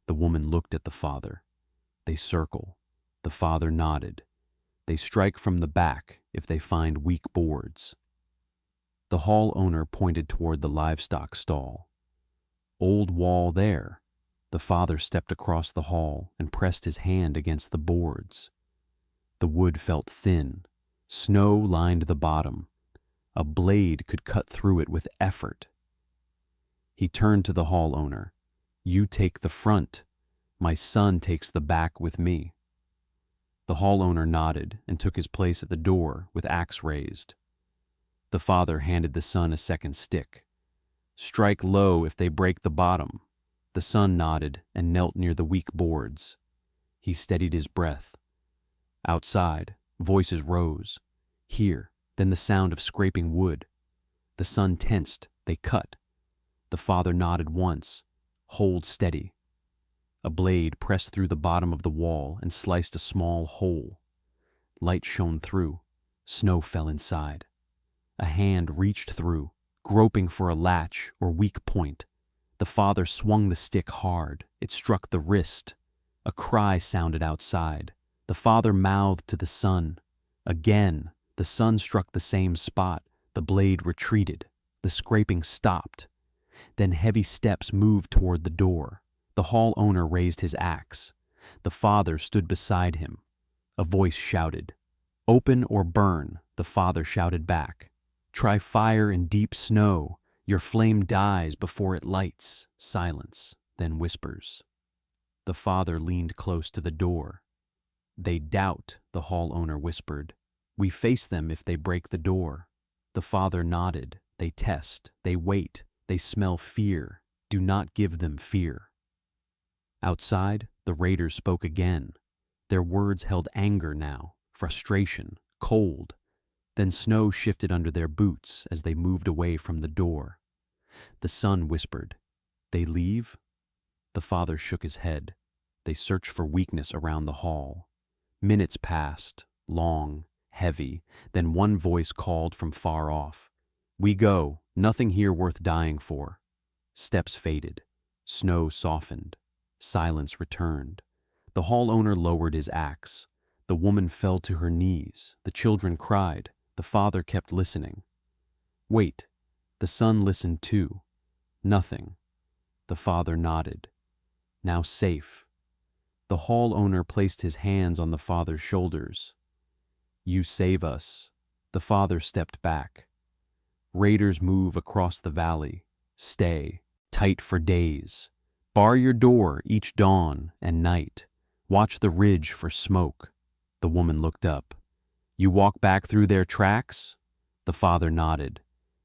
The woman looked at the father. They circle. The father nodded. They strike from the back if they find weak boards. The hall owner pointed toward the livestock stall. Old wall there. The father stepped across the hall and pressed his hand against the boards. The wood felt thin. Snow lined the bottom. A blade could cut through it with effort. He turned to the hall owner. You take the front. My son takes the back with me. The hall owner nodded and took his place at the door with axe raised. The father handed the son a second stick. Strike low if they break the bottom. The son nodded and knelt near the weak boards. He steadied his breath. Outside, voices rose. Here, then the sound of scraping wood. The son tensed. They cut. The father nodded once. Hold steady. A blade pressed through the bottom of the wall and sliced a small hole. Light shone through. Snow fell inside. A hand reached through, groping for a latch or weak point. The father swung the stick hard. It struck the wrist. A cry sounded outside. The father mouthed to the son. Again, the son struck the same spot. The blade retreated. The scraping stopped. Then heavy steps moved toward the door. The hall owner raised his axe. The father stood beside him. A voice shouted. Open or burn, the father shouted back. Try fire in deep snow. Your flame dies before it lights. Silence, then whispers. The father leaned close to the door. They doubt, the hall owner whispered. We face them if they break the door. The father nodded. They test. They wait. They smell fear. Do not give them fear. Outside, the raiders spoke again. Their words held anger now, frustration, cold. Then snow shifted under their boots as they moved away from the door. The son whispered, They leave? The father shook his head. They searched for weakness around the hall. Minutes passed, long, heavy. Then one voice called from far off. We go, nothing here worth dying for. Steps faded. Snow softened. Silence returned. The hall owner lowered his axe. The woman fell to her knees. The children cried. The father kept listening. Wait. The son listened too. Nothing. The father nodded. Now safe. The hall owner placed his hands on the father's shoulders. You save us. The father stepped back. Raiders move across the valley. Stay. Tight for days. Bar your door each dawn and night. Watch the ridge for smoke. The woman looked up. You walk back through their tracks? The father nodded.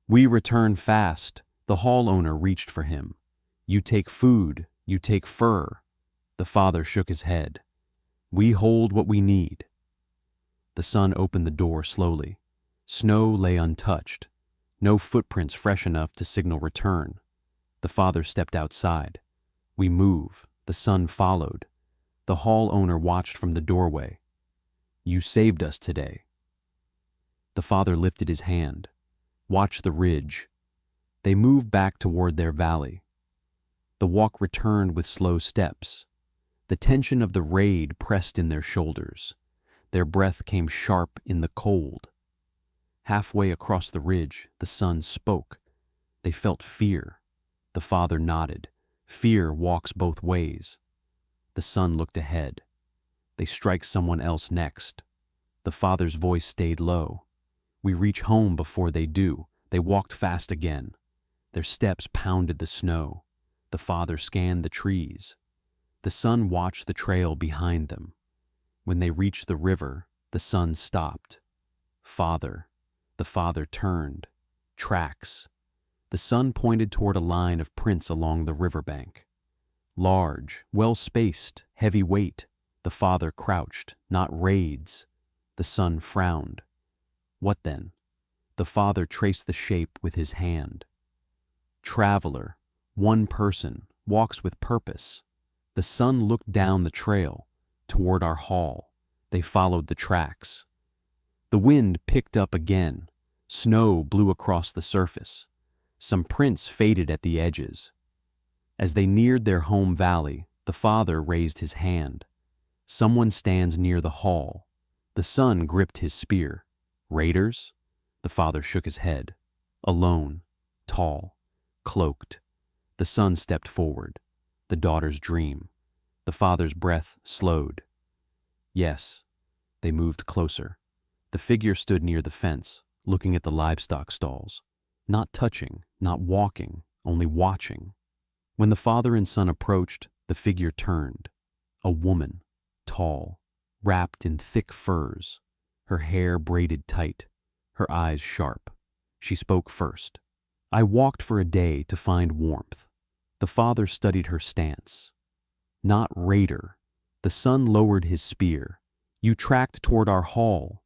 We return fast. The hall owner reached for him. You take food. You take fur. The father shook his head. We hold what we need. The son opened the door slowly. Snow lay untouched. No footprints fresh enough to signal return. The father stepped outside. We move. The son followed. The hall owner watched from the doorway. You saved us today. The father lifted his hand. Watch the ridge. They moved back toward their valley. The walk returned with slow steps. The tension of the raid pressed in their shoulders. Their breath came sharp in the cold. Halfway across the ridge, the son spoke. They felt fear. The father nodded. Fear walks both ways. The son looked ahead. They strike someone else next. The father's voice stayed low. We reach home before they do. They walked fast again. Their steps pounded the snow. The father scanned the trees. The son watched the trail behind them. When they reached the river, the son stopped. Father. The father turned. Tracks. The son pointed toward a line of prints along the riverbank. Large, well-spaced, heavy weight. The father crouched, not raids. The son frowned. What then? The father traced the shape with his hand. Traveler, one person, walks with purpose. The son looked down the trail, toward our hall. They followed the tracks. The wind picked up again. Snow blew across the surface. Some prints faded at the edges. As they neared their home valley, the father raised his hand. Someone stands near the hall. The son gripped his spear. Raiders? The father shook his head. Alone, tall, cloaked. The son stepped forward. The daughter's dream. The father's breath slowed. Yes. They moved closer. The figure stood near the fence, looking at the livestock stalls. Not touching, not walking, only watching. When the father and son approached, the figure turned. A woman, tall, wrapped in thick furs, her hair braided tight, her eyes sharp. She spoke first. I walked for a day to find warmth. The father studied her stance. Not raider. The son lowered his spear. You tracked toward our hall.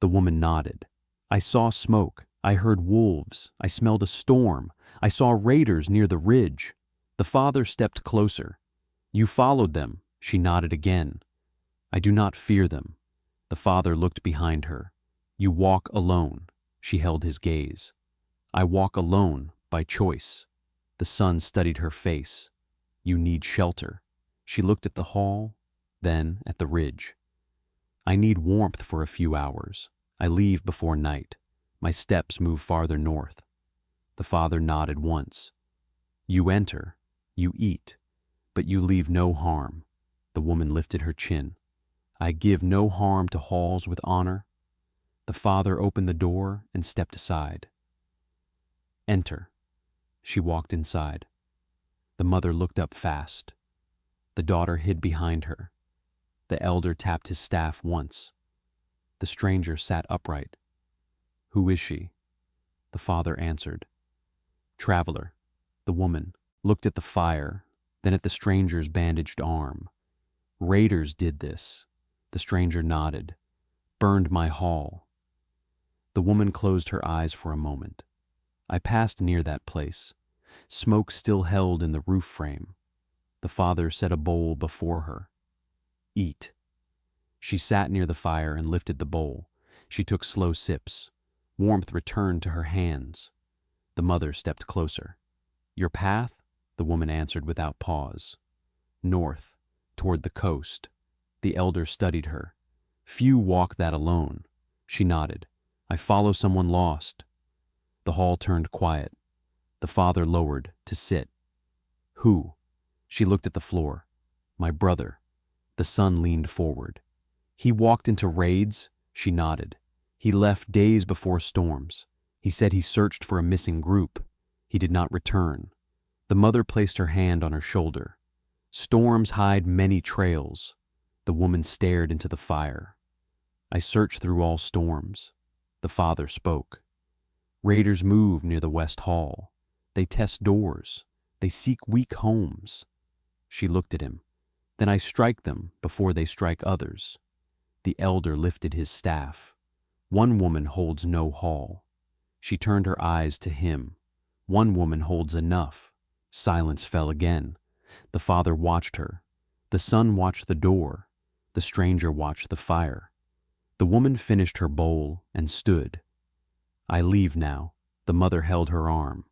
The woman nodded. I saw smoke. I heard wolves. I smelled a storm. I saw raiders near the ridge. The father stepped closer. You followed them. She nodded again. I do not fear them. The father looked behind her. You walk alone. She held his gaze. I walk alone, by choice. The son studied her face. You need shelter. She looked at the hall, then at the ridge. I need warmth for a few hours. I leave before night. My steps move farther north. The father nodded once. You enter. You eat. But you leave no harm. The woman lifted her chin. I give no harm to halls with honor. The father opened the door and stepped aside. Enter. She walked inside. The mother looked up fast. The daughter hid behind her. The elder tapped his staff once. The stranger sat upright. Who is she? The father answered. Traveler. The woman looked at the fire, then at the stranger's bandaged arm. Raiders did this. The stranger nodded. Burned my hall. The woman closed her eyes for a moment. I passed near that place. Smoke still held in the roof frame. The father set a bowl before her. Eat. She sat near the fire and lifted the bowl. She took slow sips. Warmth returned to her hands. The mother stepped closer. Your path? The woman answered without pause. North, toward the coast. The elder studied her. Few walk that alone. She nodded. I follow someone lost. The hall turned quiet. The father lowered to sit. Who? She looked at the floor. My brother. The son leaned forward. He walked into raids. She nodded. He left days before storms. He said he searched for a missing group. He did not return. The mother placed her hand on her shoulder. Storms hide many trails. The woman stared into the fire. I searched through all storms. The father spoke. Raiders move near the West Hall. They test doors. They seek weak homes. She looked at him. Then I strike them before they strike others. The elder lifted his staff. One woman holds no hall. She turned her eyes to him. One woman holds enough. Silence fell again. The father watched her. The son watched the door. The stranger watched the fire. The woman finished her bowl and stood. I leave now. The mother held her arm.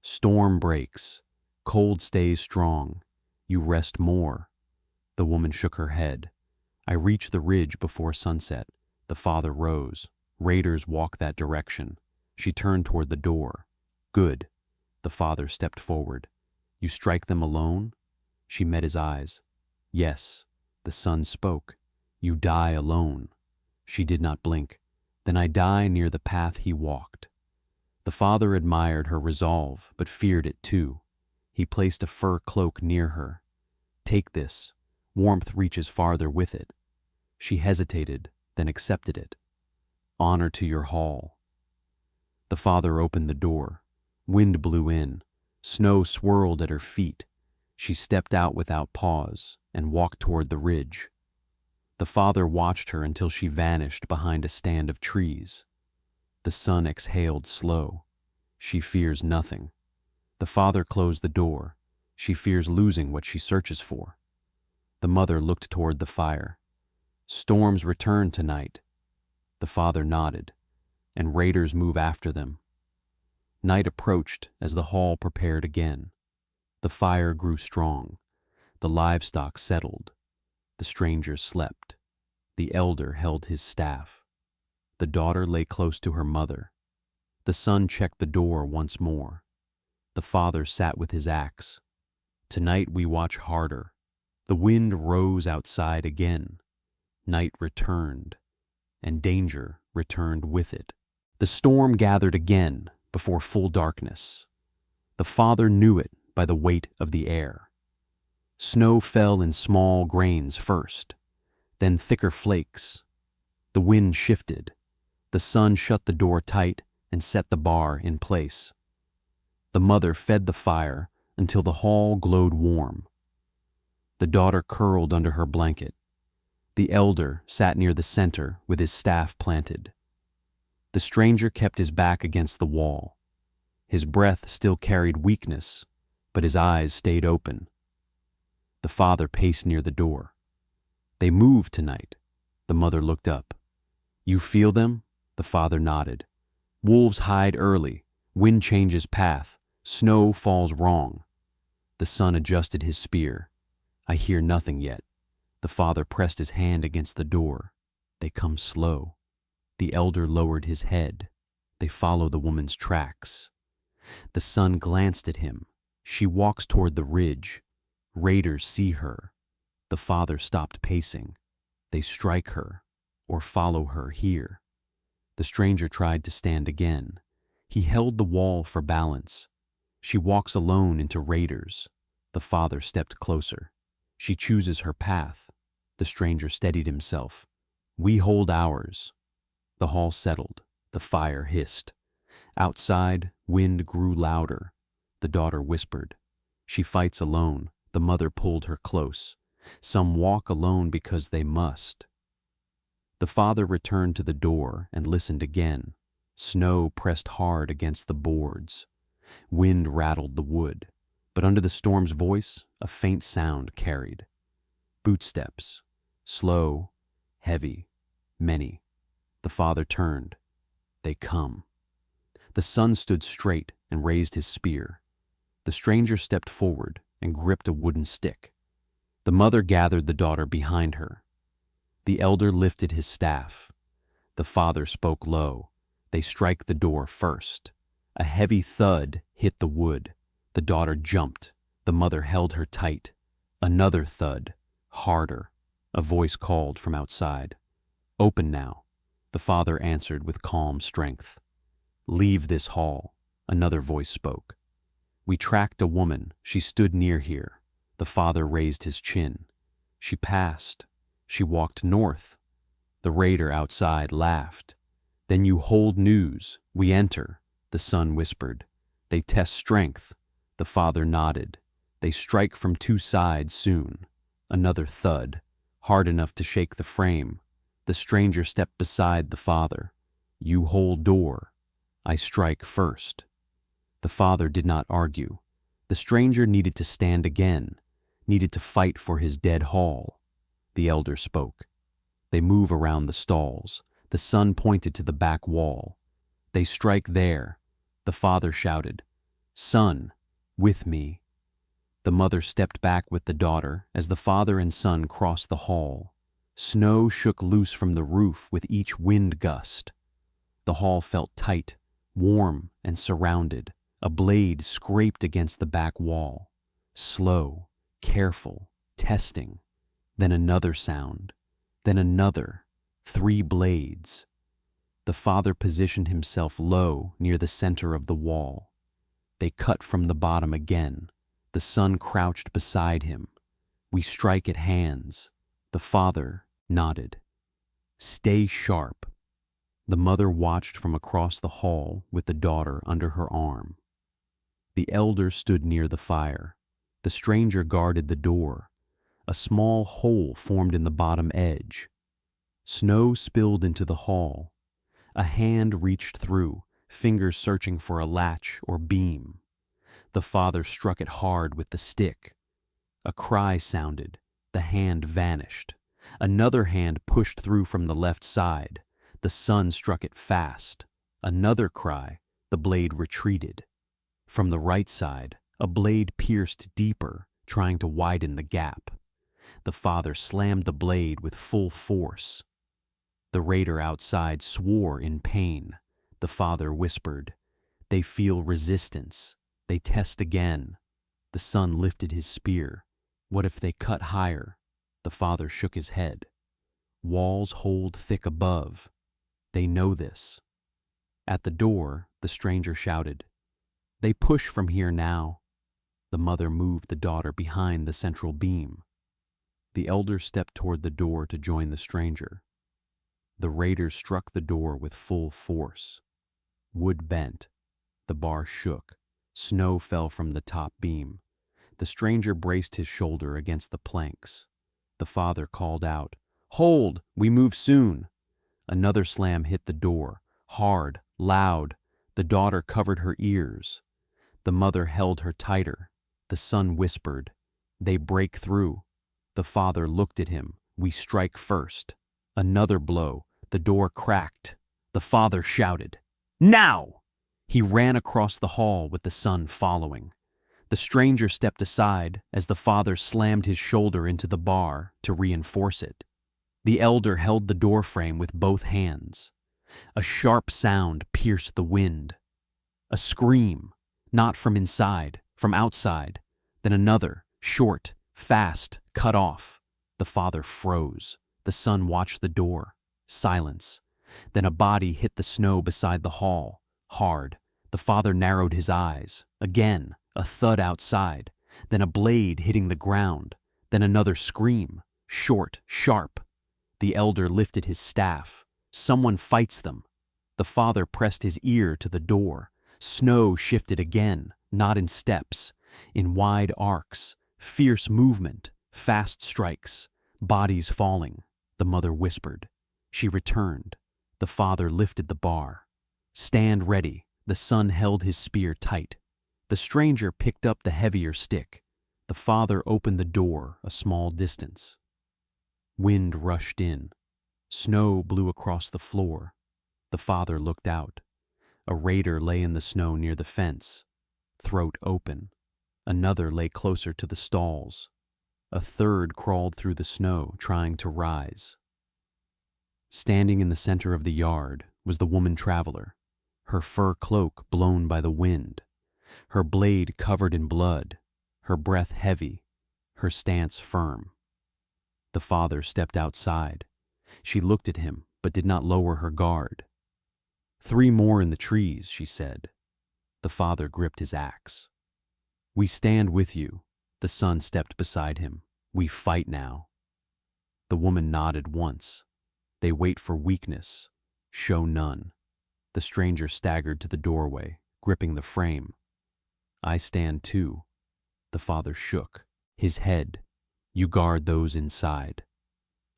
Storm breaks. Cold stays strong. You rest more. The woman shook her head. I reached the ridge before sunset. The father rose. Raiders walk that direction. She turned toward the door. Good. The father stepped forward. You strike them alone? She met his eyes. Yes. The son spoke. You die alone." She did not blink. "Then I die near the path he walked." The father admired her resolve, but feared it too. He placed a fur cloak near her. "Take this. Warmth reaches farther with it." She hesitated, then accepted it. "Honor to your hall." The father opened the door. Wind blew in. Snow swirled at her feet. She stepped out without pause and walked toward the ridge. The father watched her until she vanished behind a stand of trees. The son exhaled slow. She fears nothing. The father closed the door. She fears losing what she searches for. The mother looked toward the fire. "Storms return tonight." The father nodded. "And raiders move after them." Night approached as the hall prepared again. The fire grew strong. The livestock settled. The stranger slept. The elder held his staff. The daughter lay close to her mother. The son checked the door once more. The father sat with his axe. "Tonight we watch harder." The wind rose outside again. Night returned, and danger returned with it. The storm gathered again before full darkness. The father knew it by the weight of the air. Snow fell in small grains first, then thicker flakes. The wind shifted. The son shut the door tight and set the bar in place. The mother fed the fire until the hall glowed warm. The daughter curled under her blanket. The elder sat near the center with his staff planted. The stranger kept his back against the wall. His breath still carried weakness, but his eyes stayed open. The father paced near the door. "They move tonight." The mother looked up. "You feel them?" The father nodded. "Wolves hide early. Wind changes path. Snow falls wrong." The son adjusted his spear. "I hear nothing yet." The father pressed his hand against the door. "They come slow." The elder lowered his head. "They follow the woman's tracks." The son glanced at him. "She walks toward the ridge. Raiders see her." The father stopped pacing. "They strike her or follow her here." The stranger tried to stand again. He held the wall for balance. "She walks alone into raiders." The father stepped closer. "She chooses her path." The stranger steadied himself. "We hold ours." The hall settled. The fire hissed. Outside, wind grew louder. The daughter whispered. "She fights alone." The mother pulled her close. "Some walk alone because they must." The father returned to the door and listened again. Snow pressed hard against the boards. Wind rattled the wood, but under the storm's voice, a faint sound carried. Footsteps, slow, heavy, many. The father turned. "They come." The son stood straight and raised his spear. The stranger stepped forward and gripped a wooden stick. The mother gathered the daughter behind her. The elder lifted his staff. The father spoke low. "They strike the door first." A heavy thud hit the wood. The daughter jumped. The mother held her tight. Another thud, harder. A voice called from outside. "Open now." The father answered with calm strength. "Leave this hall." Another voice spoke. "We tracked a woman. She stood near here." The father raised his chin. "She passed. She walked north." The raider outside laughed. "Then you hold news. We enter." The son whispered. "They test strength." The father nodded. "They strike from two sides soon." Another thud, hard enough to shake the frame. The stranger stepped beside the father. "You hold door. I strike first." The father did not argue. The stranger needed to stand again, needed to fight for his dead hall. The elder spoke. "They move around the stalls." The son pointed to the back wall. "They strike there." The father shouted, "Son, with me." The mother stepped back with the daughter as the father and son crossed the hall. Snow shook loose from the roof with each wind gust. The hall felt tight, warm, and surrounded. A blade scraped against the back wall. Slow, careful, testing. Then another sound. then another, 3 blades. The father positioned himself low near the center of the wall. They cut from the bottom again. The son crouched beside him. We strike at hands. The father nodded. Stay sharp. The mother watched from across the hall with the daughter under her arm. The elder stood near the fire. The stranger guarded the door. A small hole formed in the bottom edge. Snow spilled into the hall. A hand reached through, fingers searching for a latch or beam. The father struck it hard with the stick. A cry sounded. The hand vanished. Another hand pushed through from the left side. The son struck it fast. Another cry. The blade retreated. From the right side, a blade pierced deeper, trying to widen the gap. The father slammed the blade with full force. The raider outside swore in pain. The father whispered, "They feel resistance. They test again." The son lifted his spear. "What if they cut higher?" The father shook his head. "Walls hold thick above. They know this." At the door, the stranger shouted, "They push from here now." The mother moved the daughter behind the central beam. The elder stepped toward the door to join the stranger. The raiders struck the door with full force. Wood bent. The bar shook. Snow fell from the top beam. The stranger braced his shoulder against the planks. The father called out, "Hold! We move soon!" Another slam hit the door, hard, loud. The daughter covered her ears. The mother held her tighter. The son whispered, "They break through." The father looked at him. "We strike first." Another blow. The door cracked. The father shouted, "Now!" He ran across the hall with the son following. The stranger stepped aside as the father slammed his shoulder into the bar to reinforce it. The elder held the door frame with both hands. A sharp sound pierced the wind. A scream, not from inside, from outside. Then another, short, fast, cut off. The father froze. The son watched the door. Silence. Then a body hit the snow beside the hall, hard. The father narrowed his eyes. Again, a thud outside. Then a blade hitting the ground. Then another scream, short, sharp. The elder lifted his staff. Someone fights them. The father pressed his ear to the door. Snow shifted again, not in steps, in wide arcs. Fierce movement, fast strikes, bodies falling. The mother whispered. She returned. The father lifted the bar. "Stand ready." The son held his spear tight. The stranger picked up the heavier stick. The father opened the door a small distance. Wind rushed in. Snow blew across the floor. The father looked out. A raider lay in the snow near the fence, throat open. Another lay closer to the stalls. A third crawled through the snow, trying to rise. Standing in the center of the yard was the woman traveler, her fur cloak blown by the wind, her blade covered in blood, her breath heavy, her stance firm. The father stepped outside. She looked at him, but did not lower her guard. "3 more in the trees," she said. The father gripped his axe. "We stand with you." The son stepped beside him. "We fight now." The woman nodded once. They wait for weakness, show none. The stranger staggered to the doorway, gripping the frame. "I stand too." The father shook. His head. "You guard those inside."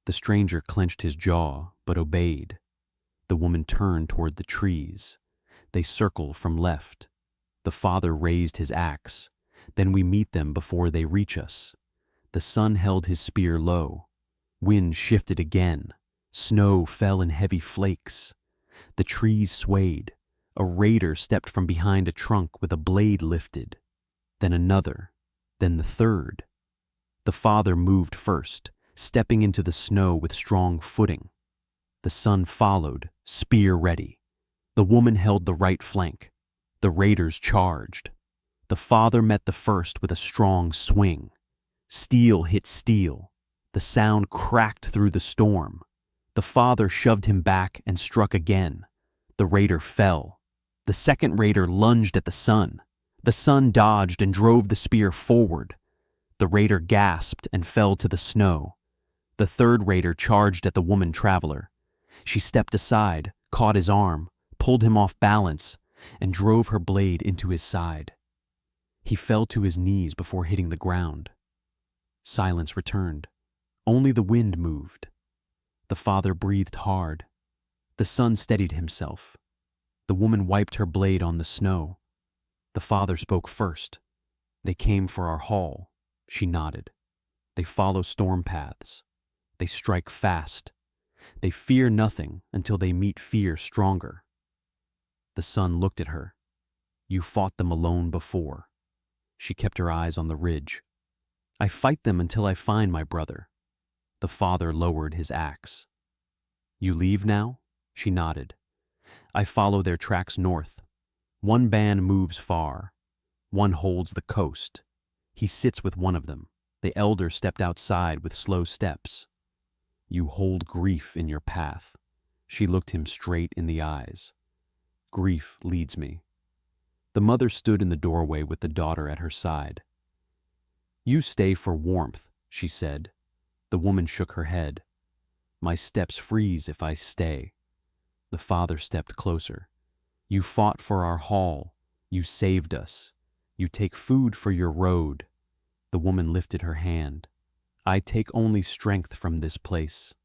The stranger clenched his jaw, but obeyed. The woman turned toward the trees. They circle from left. The father raised his axe. "Then we meet them before they reach us." The son held his spear low. Wind shifted again. Snow fell in heavy flakes. The trees swayed. A raider stepped from behind a trunk with a blade lifted. Then another. Then the third. The father moved first, stepping into the snow with strong footing. The son followed, spear ready. The woman held the right flank. The raiders charged. The father met the first with a strong swing. Steel hit steel. The sound cracked through the storm. The father shoved him back and struck again. The raider fell. The second raider lunged at the son. The son dodged and drove the spear forward. The raider gasped and fell to the snow. The third raider charged at the woman traveler. She stepped aside, caught his arm, pulled him off balance, and drove her blade into his side. He fell to his knees before hitting the ground. Silence returned. Only the wind moved. The father breathed hard. The son steadied himself. The woman wiped her blade on the snow. The father spoke first. They came for our hall. She nodded. They follow storm paths. They strike fast. They fear nothing until they meet fear stronger. The son looked at her. You fought them alone before. She kept her eyes on the ridge. I fight them until I find my brother. The father lowered his axe. You leave now? She nodded. I follow their tracks north. One band moves far. One holds the coast. He sits with one of them. The elder stepped outside with slow steps. You hold grief in your path. She looked him straight in the eyes. Grief leads me. The mother stood in the doorway with the daughter at her side. You stay for warmth, she said. The woman shook her head. My steps freeze if I stay. The father stepped closer. You fought for our hall. You saved us. You take food for your road. The woman lifted her hand. I take only strength from this place.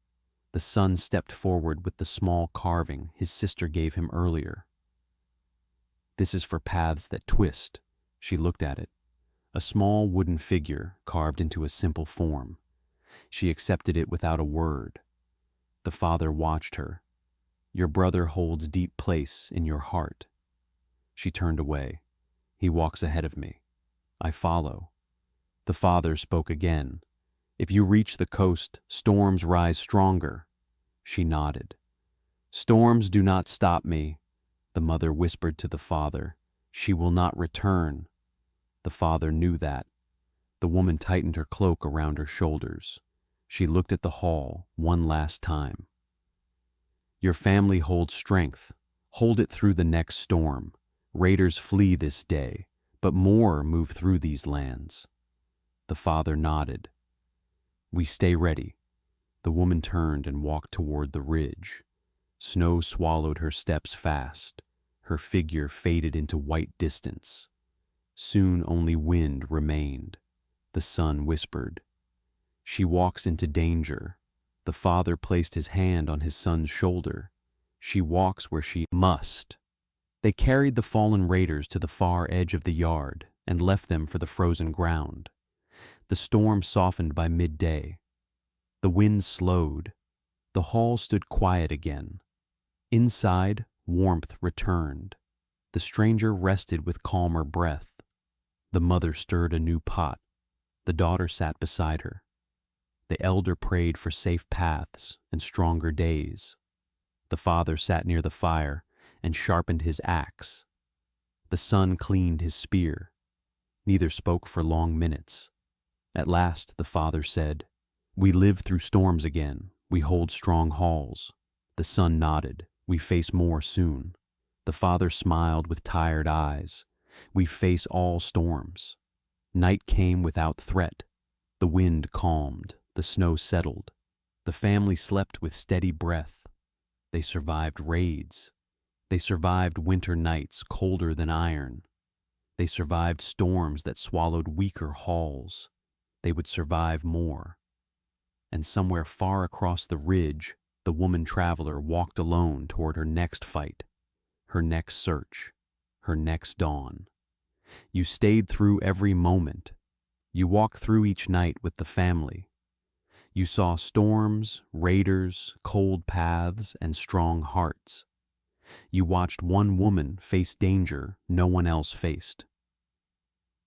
The son stepped forward with the small carving his sister gave him earlier. This is for paths that twist. She looked at it. A small wooden figure carved into a simple form. She accepted it without a word. The father watched her. Your brother holds deep place in your heart. She turned away. He walks ahead of me. I follow. The father spoke again. If you reach the coast, storms rise stronger. She nodded. Storms do not stop me. The mother whispered to the father. She will not return. The father knew that. The woman tightened her cloak around her shoulders. She looked at the hall one last time. Your family holds strength. Hold it through the next storm. Raiders flee this day, but more move through these lands. The father nodded. We stay ready. The woman turned and walked toward the ridge. Snow swallowed her steps fast. Her figure faded into white distance. Soon only wind remained. The son whispered. She walks into danger. The father placed his hand on his son's shoulder. She walks where she must. They carried the fallen raiders to the far edge of the yard and left them for the frozen ground. The storm softened by midday. The wind slowed. The hall stood quiet again. Inside, warmth returned. The stranger rested with calmer breath. The mother stirred a new pot. The daughter sat beside her. The elder prayed for safe paths and stronger days. The father sat near the fire and sharpened his axe. The son cleaned his spear. Neither spoke for long minutes. At last the father said, We live through storms again. We hold strong halls. The son nodded. We face more soon. The father smiled with tired eyes. We face all storms. Night came without threat. The wind calmed. The snow settled. The family slept with steady breath. They survived raids. They survived winter nights colder than iron. They survived storms that swallowed weaker halls. They would survive more. And somewhere far across the ridge, the woman traveler walked alone toward her next fight, her next search, her next dawn. You stayed through every moment. You walked through each night with the family. You saw storms, raiders, cold paths, and strong hearts. You watched one woman face danger no one else faced.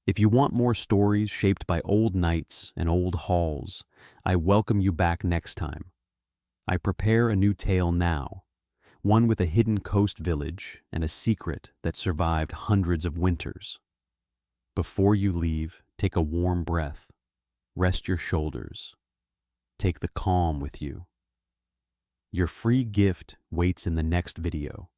If you want more stories shaped by old nights and old halls, I welcome you back next time. I prepare a new tale now, one with a hidden coast village and a secret that survived hundreds of winters. Before you leave, take a warm breath. Rest your shoulders. take the calm with you. Your free gift waits in the next video.